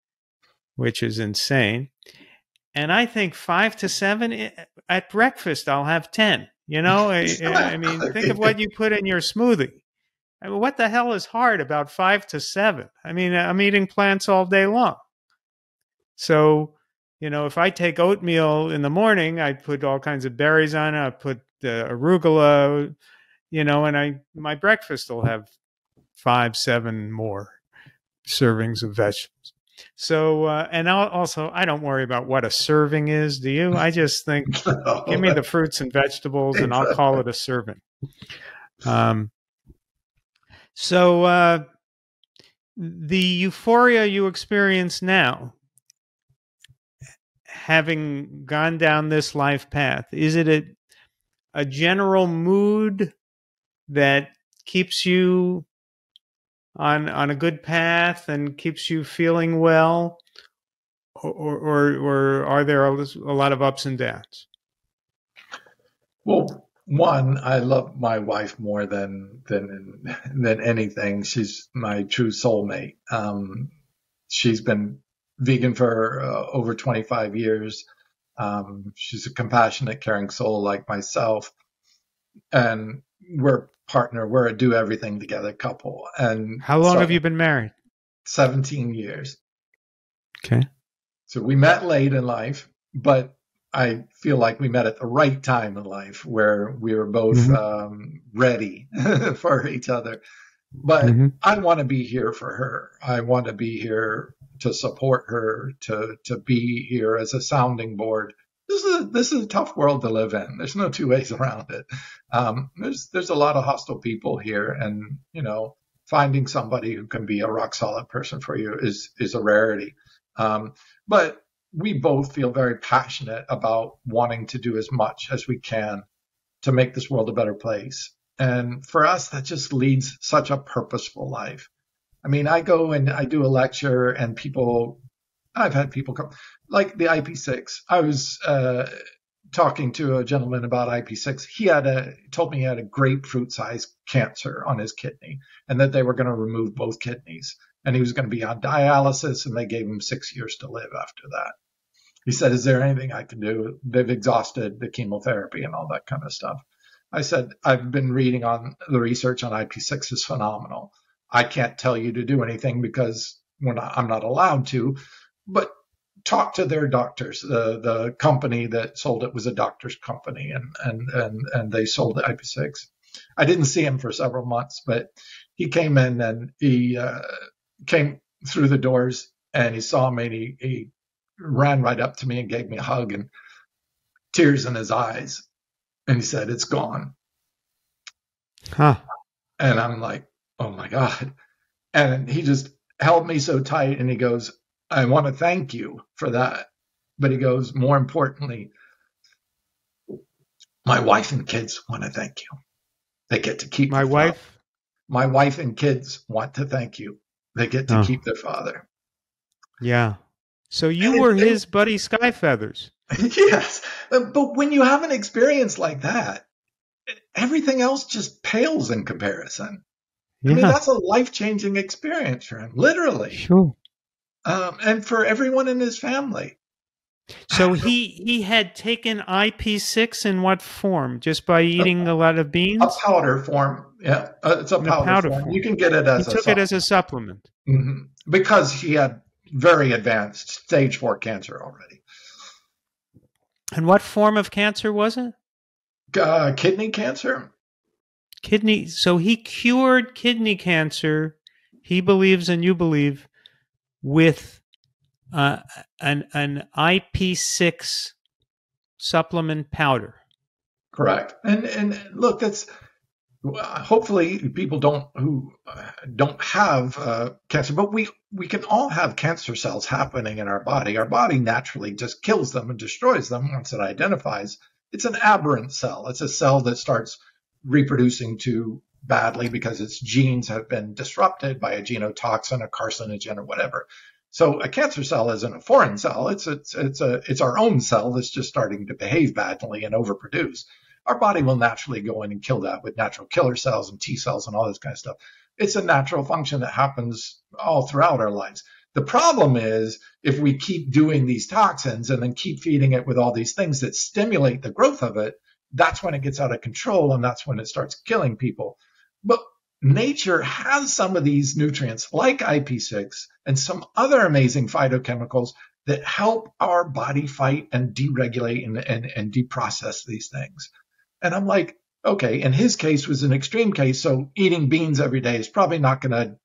which is insane. And I think 5 to 7 at breakfast, I'll have 10. I mean, think of what you put in your smoothie. I mean, what the hell is hard about 5 to 7? I mean, I'm eating plants all day long. So, if I take oatmeal in the morning, I put all kinds of berries on it. I put arugula, and my breakfast will have 5, 7 more servings of vegetables. So, and I don't worry about what a serving is. Do you? I just think, give me the fruits and vegetables and I'll call it a serving. So the euphoria you experience now, having gone down this life path, is it a general mood that keeps you on a good path and keeps you feeling well, or are there a lot of ups and downs? Well, one, I love my wife more than anything. She's my true soulmate. She's been vegan for over 25 years. She's a compassionate, caring soul like myself, and we're a do everything together couple. And how long have you been married? 17 years. Okay. So we met late in life, but I feel like we met at the right time in life where we were both ready for each other. But I want to be here for her. I want to be here to support her, to be here as a sounding board. This is a tough world to live in. There's no two ways around it. There's a lot of hostile people here, and finding somebody who can be a rock solid person for you is a rarity. But we both feel very passionate about wanting to do as much as we can to make this world a better place. And for us, that just leads such a purposeful life. I mean, I go and I do a lecture and I've had people come, like the IP6. I was talking to a gentleman about IP6. He told me he had a grapefruit-sized cancer on his kidney and that they were going to remove both kidneys. And he was going to be on dialysis, and they gave him 6 years to live after that. He said, is there anything I can do? They've exhausted the chemotherapy and all that kind of stuff. I said, I've been reading on the research on IP6 is phenomenal. I can't tell you to do anything because I'm not allowed to, but talk to their doctors. The company that sold it was a doctor's company, and they sold the IP6. I didn't see him for several months, but he came in and he came through the doors and he saw me and he ran right up to me and gave me a hug and tears in his eyes. And he said, it's gone. Huh. And I'm like, oh my God. And he just held me so tight and he goes, I want to thank you for that. But he goes, more importantly, my wife and kids want to thank you. They get to keep my wife. Father. My wife and kids want to thank you. They get to keep their father. Yeah. So you were his buddy Sky Feathers. Yes. But when you have an experience like that, everything else just pales in comparison. Yeah. I mean, that's a life-changing experience for him, literally. Sure. And for everyone in his family. So he had taken IP6 in what form? Just by eating a lot of beans? A powder form. Yeah, it's a powder form. You can get it as he took it as a supplement. Mm-hmm. Because he had very advanced stage 4 cancer already. And what form of cancer was it? Kidney cancer. Kidney. So he cured kidney cancer, he believes and you believe, with an IP6 supplement powder. Correct. And look, that's hopefully people who don't have cancer, but we can all have cancer cells happening in our body. Our body naturally just kills them and destroys them once it identifies. It's an aberrant cell. It's a cell that starts reproducing to badly because its genes have been disrupted by a genotoxin, a carcinogen, or whatever. So a cancer cell isn't a foreign cell. It's our own cell that's just starting to behave badly and overproduce. Our body will naturally go in and kill that with natural killer cells and T cells and all this kind of stuff. It's a natural function that happens all throughout our lives. The problem is if we keep doing these toxins and then keep feeding it with all these things that stimulate the growth of it, that's when it gets out of control and that's when it starts killing people. But nature has some of these nutrients like IP6 and some other amazing phytochemicals that help our body fight and deregulate and deprocess these things. And I'm like, okay, in his case was an extreme case, so eating beans every day is probably not going to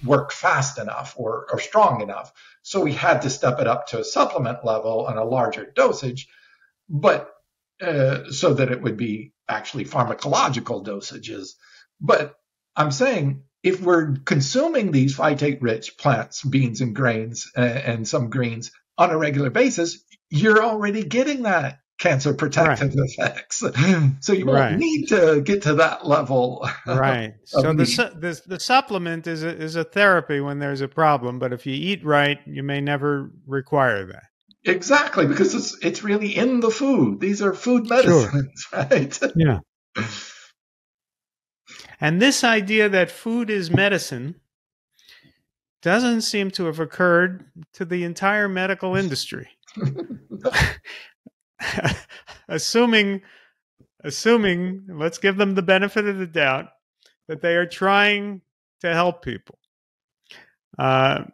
work fast enough or strong enough. So we had to step it up to a supplement level and a larger dosage, but so that it would be actually pharmacological dosages. But I'm saying if we're consuming these phytate-rich plants, beans and grains and some greens on a regular basis, you're already getting that cancer protective effects. So you won't need to get to that level. Right. So the supplement is a therapy when there's a problem, but if you eat right, you may never require that. Exactly, because it's really in the food. These are food medicines, right? Yeah. And this idea that food is medicine doesn't seem to have occurred to the entire medical industry. Assuming, let's give them the benefit of the doubt, that they are trying to help people. One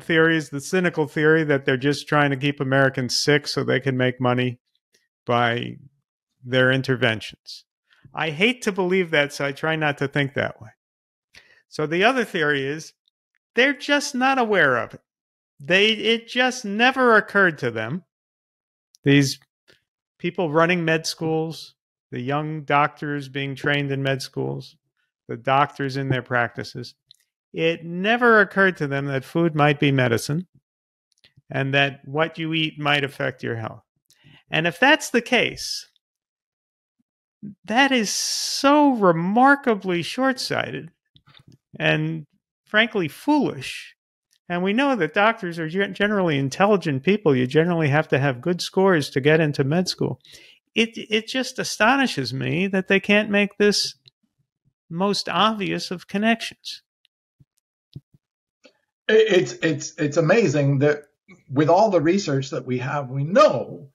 theory is the cynical theory that they're just trying to keep Americans sick so they can make money by their interventions. I hate to believe that, so I try not to think that way. So the other theory is they're just not aware of it. It just never occurred to them. These people running med schools, the young doctors being trained in med schools, the doctors in their practices, it never occurred to them that food might be medicine and that what you eat might affect your health. And if that's the case, that is so remarkably short-sighted and frankly foolish. And we know that doctors are generally intelligent people. You generally have to have good scores to get into med school. It just astonishes me that they can't make this most obvious of connections. It's amazing that with all the research that we have, we know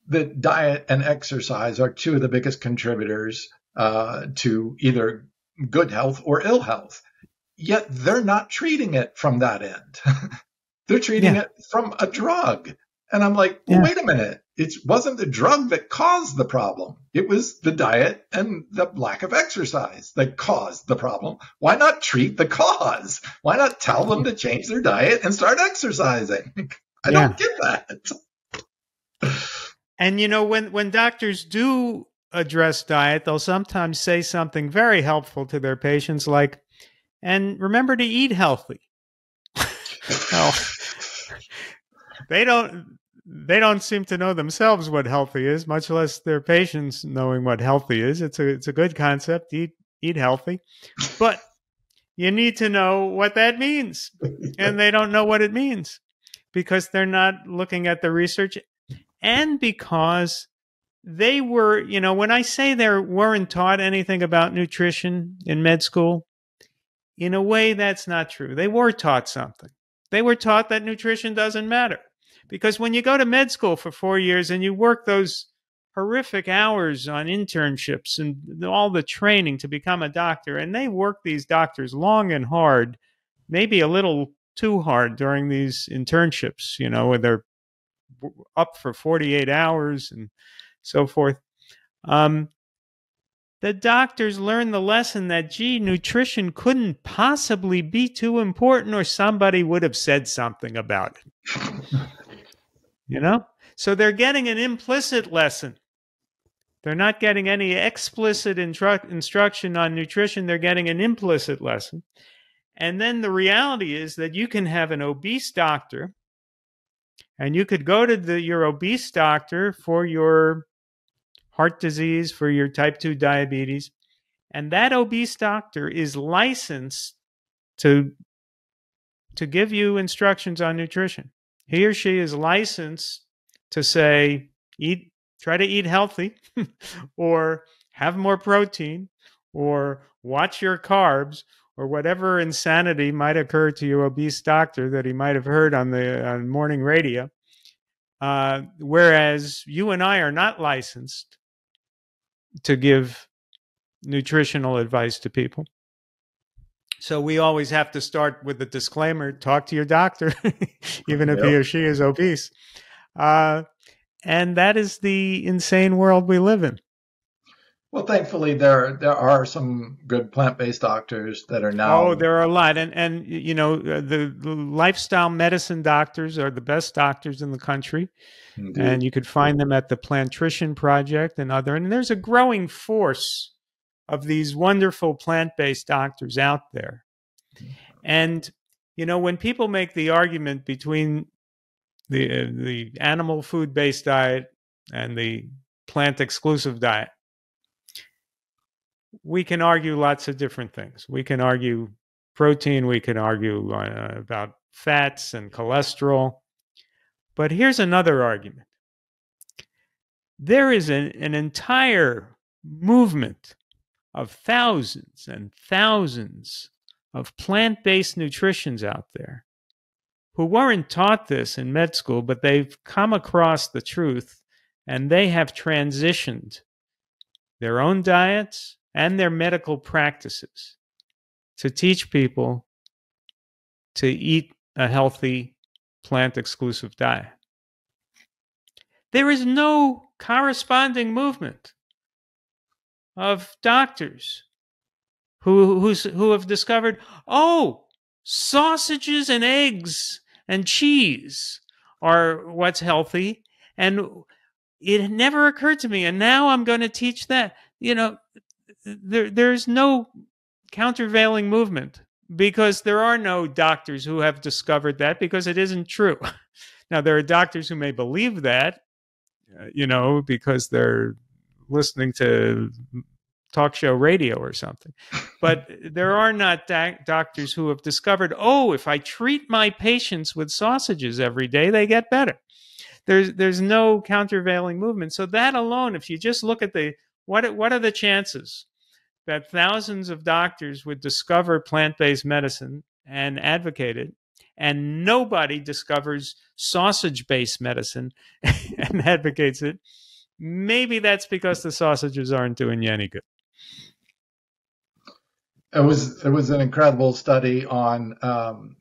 that diet and exercise are two of the biggest contributors to either good health or ill health. Yet they're not treating it from that end. They're treating it from a drug. And I'm like, well, wait a minute. It wasn't the drug that caused the problem. It was the diet and the lack of exercise that caused the problem. Why not treat the cause? Why not tell them to change their diet and start exercising? I don't get that. And, when doctors do address diet, they'll sometimes say something very helpful to their patients like, and remember to eat healthy. Well, they don't seem to know themselves what healthy is, much less their patients knowing what healthy is. It's a good concept, eat healthy. But you need to know what that means. And they don't know what it means because they're not looking at the research and because they were, when I say they weren't taught anything about nutrition in med school, in a way, that's not true. They were taught something. They were taught that nutrition doesn't matter. Because when you go to med school for 4 years and you work those horrific hours on internships and all the training to become a doctor, and they work these doctors long and hard, maybe a little too hard during these internships, where they're up for 48 hours and so forth. The doctors learned the lesson that, nutrition couldn't possibly be too important or somebody would have said something about it. So they're getting an implicit lesson. They're not getting any explicit instruction on nutrition. They're getting an implicit lesson. And then the reality is that you can have an obese doctor and you could go to your obese doctor for your heart disease, for your type 2 diabetes. And that obese doctor is licensed to give you instructions on nutrition. He or she is licensed to say, try to eat healthy, or have more protein, or watch your carbs, or whatever insanity might occur to your obese doctor that he might have heard on the morning radio. Whereas you and I are not licensed to give nutritional advice to people. So we always have to start with the disclaimer: talk to your doctor, even if he or she is obese. And that is the insane world we live in. Well, thankfully, there are some good plant-based doctors that are now. Oh, there are a lot. And you know, the lifestyle medicine doctors are the best doctors in the country. Indeed. And you could find them at the Plantrition Project and other. And there's a growing force of these wonderful plant-based doctors out there. And, you know, when people make the argument between the animal food-based diet and the plant-exclusive diet, we can argue lots of different things. We can argue protein. We can argue about fats and cholesterol. But here's another argument. There is an entire movement of thousands and thousands of plant-based nutritionists out there who weren't taught this in med school, but they've come across the truth, and they have transitioned their own diets and their medical practices to teach people to eat a healthy plant-exclusive diet. There is no corresponding movement of doctors who have discovered, oh, sausages and eggs and cheese are what's healthy, and it never occurred to me, and now I'm going to teach that. You know, there's no countervailing movement, because there are no doctors who have discovered that, because it isn't true. Now, there are doctors who may believe that, you know, because they're listening to talk show radio or something. But there are not doctors who have discovered, oh, if I treat my patients with sausages every day, they get better. There's no countervailing movement. So that alone, if you just look at what are the chances that thousands of doctors would discover plant-based medicine and advocate it, and nobody discovers sausage-based medicine and advocates it? Maybe that's because the sausages aren't doing you any good. It was an incredible study on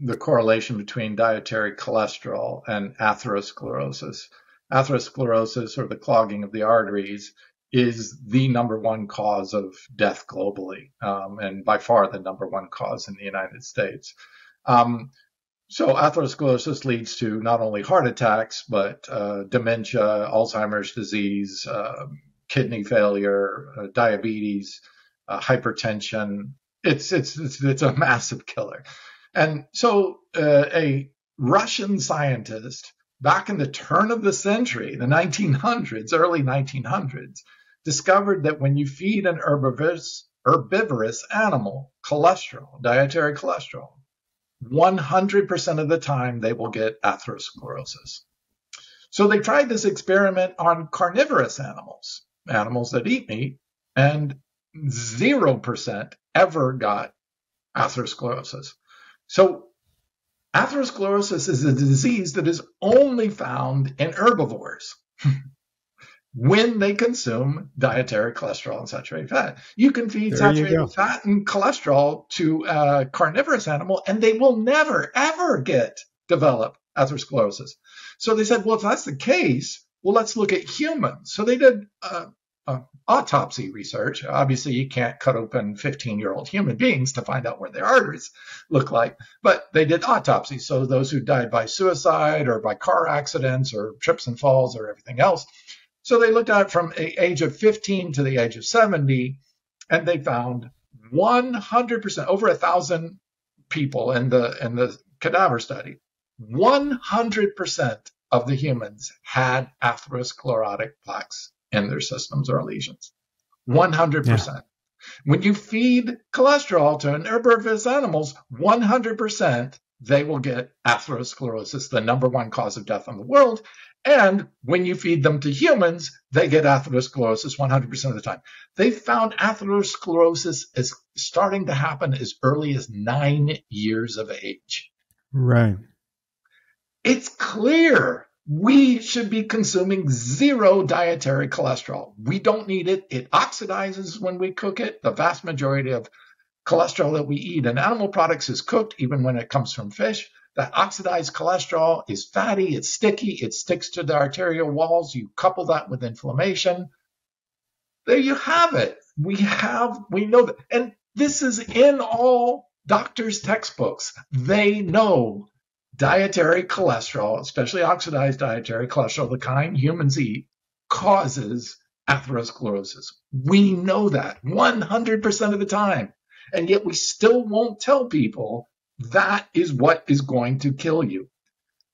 the correlation between dietary cholesterol and atherosclerosis. Atherosclerosis, or the clogging of the arteries, is the number one cause of death globally, and by far the number one cause in the United States. So atherosclerosis leads to not only heart attacks, but dementia, Alzheimer's disease, kidney failure, diabetes, hypertension. It's a massive killer. And so a Russian scientist back in the turn of the century, the 1900s, early 1900s, discovered that when you feed an herbivorous animal cholesterol, dietary cholesterol, 100% of the time they will get atherosclerosis. So they tried this experiment on carnivorous animals, animals that eat meat, and 0% ever got atherosclerosis. So atherosclerosis is a disease that is only found in herbivores when they consume dietary cholesterol and saturated fat. You can feed saturated fat and cholesterol to a carnivorous animal, and they will never, ever develop atherosclerosis. So they said, well, if that's the case, well, let's look at humans. So they did autopsy research. Obviously, you can't cut open 15-year-old human beings to find out what their arteries look like, but they did autopsies. So those who died by suicide or by car accidents or trips and falls or everything else. So they looked at it from the age of 15 to the age of 70, and they found 100%, over 1,000 people in the cadaver study, 100% of the humans had atherosclerotic plaques in their systems or lesions. 100%. Yeah. When you feed cholesterol to herbivorous animals, 100% they will get atherosclerosis, the number one cause of death in the world. And when you feed them to humans, they get atherosclerosis 100% of the time. They found atherosclerosis is starting to happen as early as 9 years of age. Right. It's clear we should be consuming zero dietary cholesterol. We don't need it. It oxidizes when we cook it. The vast majority of cholesterol that we eat in animal products is cooked, even when it comes from fish. That oxidized cholesterol is fatty, it's sticky, it sticks to the arterial walls. You couple that with inflammation. There you have it. We know that. And this is in all doctors' textbooks. They know dietary cholesterol, especially oxidized dietary cholesterol, the kind humans eat, causes atherosclerosis. We know that 100% of the time. And yet we still won't tell people that is what is going to kill you.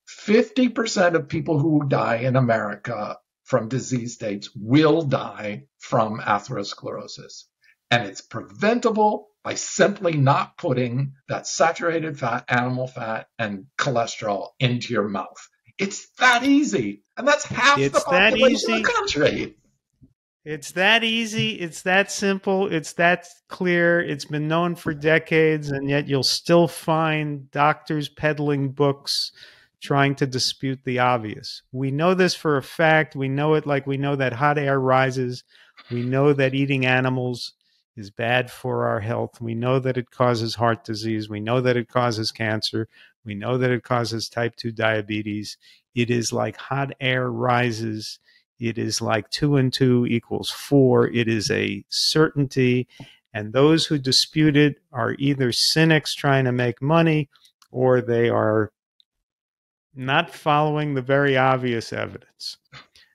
50% of people who die in America from disease states will die from atherosclerosis. And it's preventable by simply not putting that saturated fat, animal fat, and cholesterol into your mouth. It's that easy. And that's half the population of the country. It's that easy. It's that simple. It's that clear. It's been known for decades, and yet you'll still find doctors peddling books trying to dispute the obvious. We know this for a fact. We know it like we know that hot air rises. We know that eating animals is bad for our health. We know that it causes heart disease. We know that it causes cancer. We know that it causes type 2 diabetes. It is like hot air rises. It is like 2 and 2 equals 4. It is a certainty. And those who dispute it are either cynics trying to make money, or they are not following the very obvious evidence.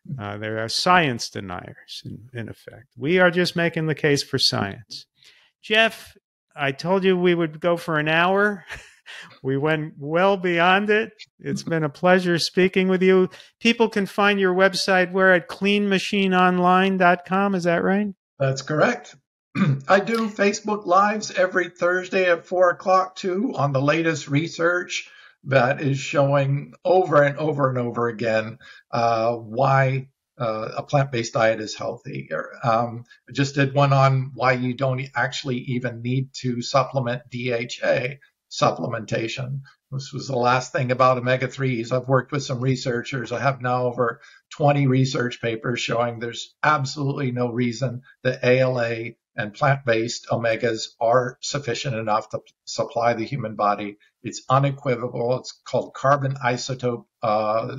There are science deniers, in effect. We are just making the case for science. Geoff, I told you we would go for an hour. We went well beyond it. It's been a pleasure speaking with you. People can find your website. We're at cleanmachineonline.com. Is that right? That's correct. I do Facebook Lives every Thursday at 4 o'clock, too, on the latest research that is showing over and over and over again why a plant-based diet is healthy. I just did one on why you don't actually even need to supplement DHA. Supplementation. This was the last thing about omega-3s. I've worked with some researchers. I have now over 20 research papers showing there's absolutely no reason that ALA and plant-based omegas are sufficient enough to supply the human body. It's unequivocal. It's called carbon isotope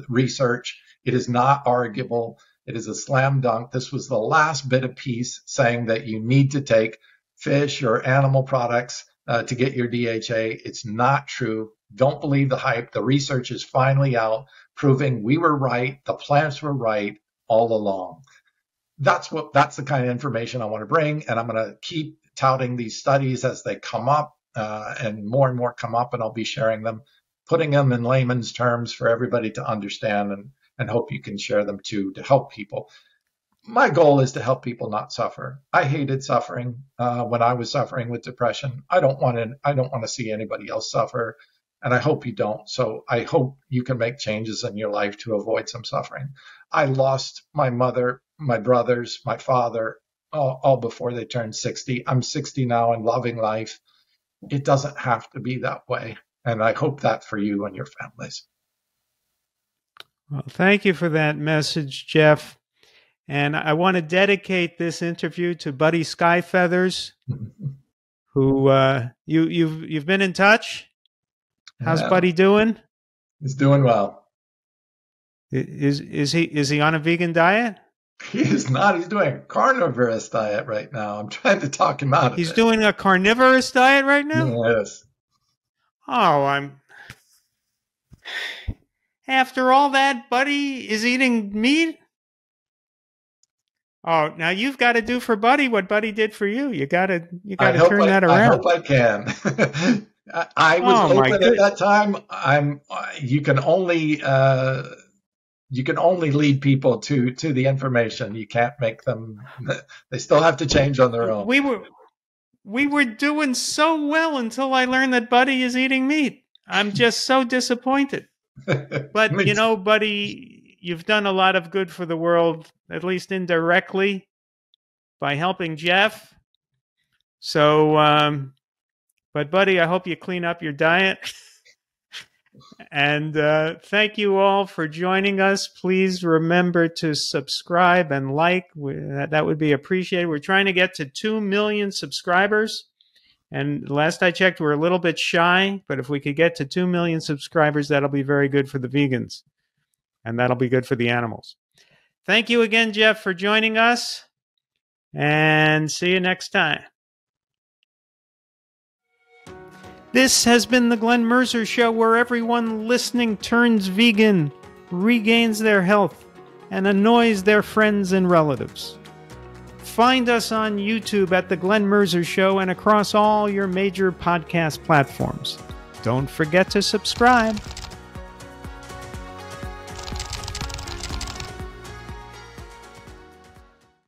research. It is not arguable. It is a slam dunk. This was the last bit of piece saying that you need to take fish or animal products to get your DHA. It's not true. Don't believe the hype. The research is finally out proving we were right. The plants were right all along. That's the kind of information I want to bring. And I'm going to keep touting these studies as they come up and more come up. And I'll be sharing them, putting them in layman's terms for everybody to understand, and hope you can share them too to help people. My goal is to help people not suffer. I hated suffering when I was suffering with depression. I don't want to see anybody else suffer, and I hope you don't. So I hope you can make changes in your life to avoid some suffering. I lost my mother, my brothers, my father, all before they turned 60. I'm 60 now and loving life. It doesn't have to be that way, and I hope that for you and your families. Well, thank you for that message, Geoff. And I want to dedicate this interview to Buddy Skyfeathers, who you've been in touch. How's Buddy doing? He's doing well. Is he on a vegan diet? He is not. He's doing a carnivorous diet right now. I'm trying to talk him out of it. He's doing a carnivorous diet right now? Yes. Oh, after all that, Buddy is eating meat? Oh, now you've got to do for Buddy what Buddy did for you. You got to turn that around. I hope I can. I was open at that time. You can only you can only lead people to the information. You can't make them. They still have to change on their own. We were doing so well until I learned that Buddy is eating meat. I'm just so disappointed. But, you know, Buddy, you've done a lot of good for the world, at least indirectly, by helping Geoff. So, but Buddy, I hope you clean up your diet. And thank you all for joining us. Please remember to subscribe and like. That would be appreciated. We're trying to get to 2 million subscribers. And last I checked, we're a little bit shy. But if we could get to 2 million subscribers, that'll be very good for the vegans. And that'll be good for the animals. Thank you again, Geoff, for joining us. And see you next time. This has been the Glenn Mercer Show, where everyone listening turns vegan, regains their health, and annoys their friends and relatives. Find us on YouTube at The Glenn Mercer Show and across all your major podcast platforms. Don't forget to subscribe.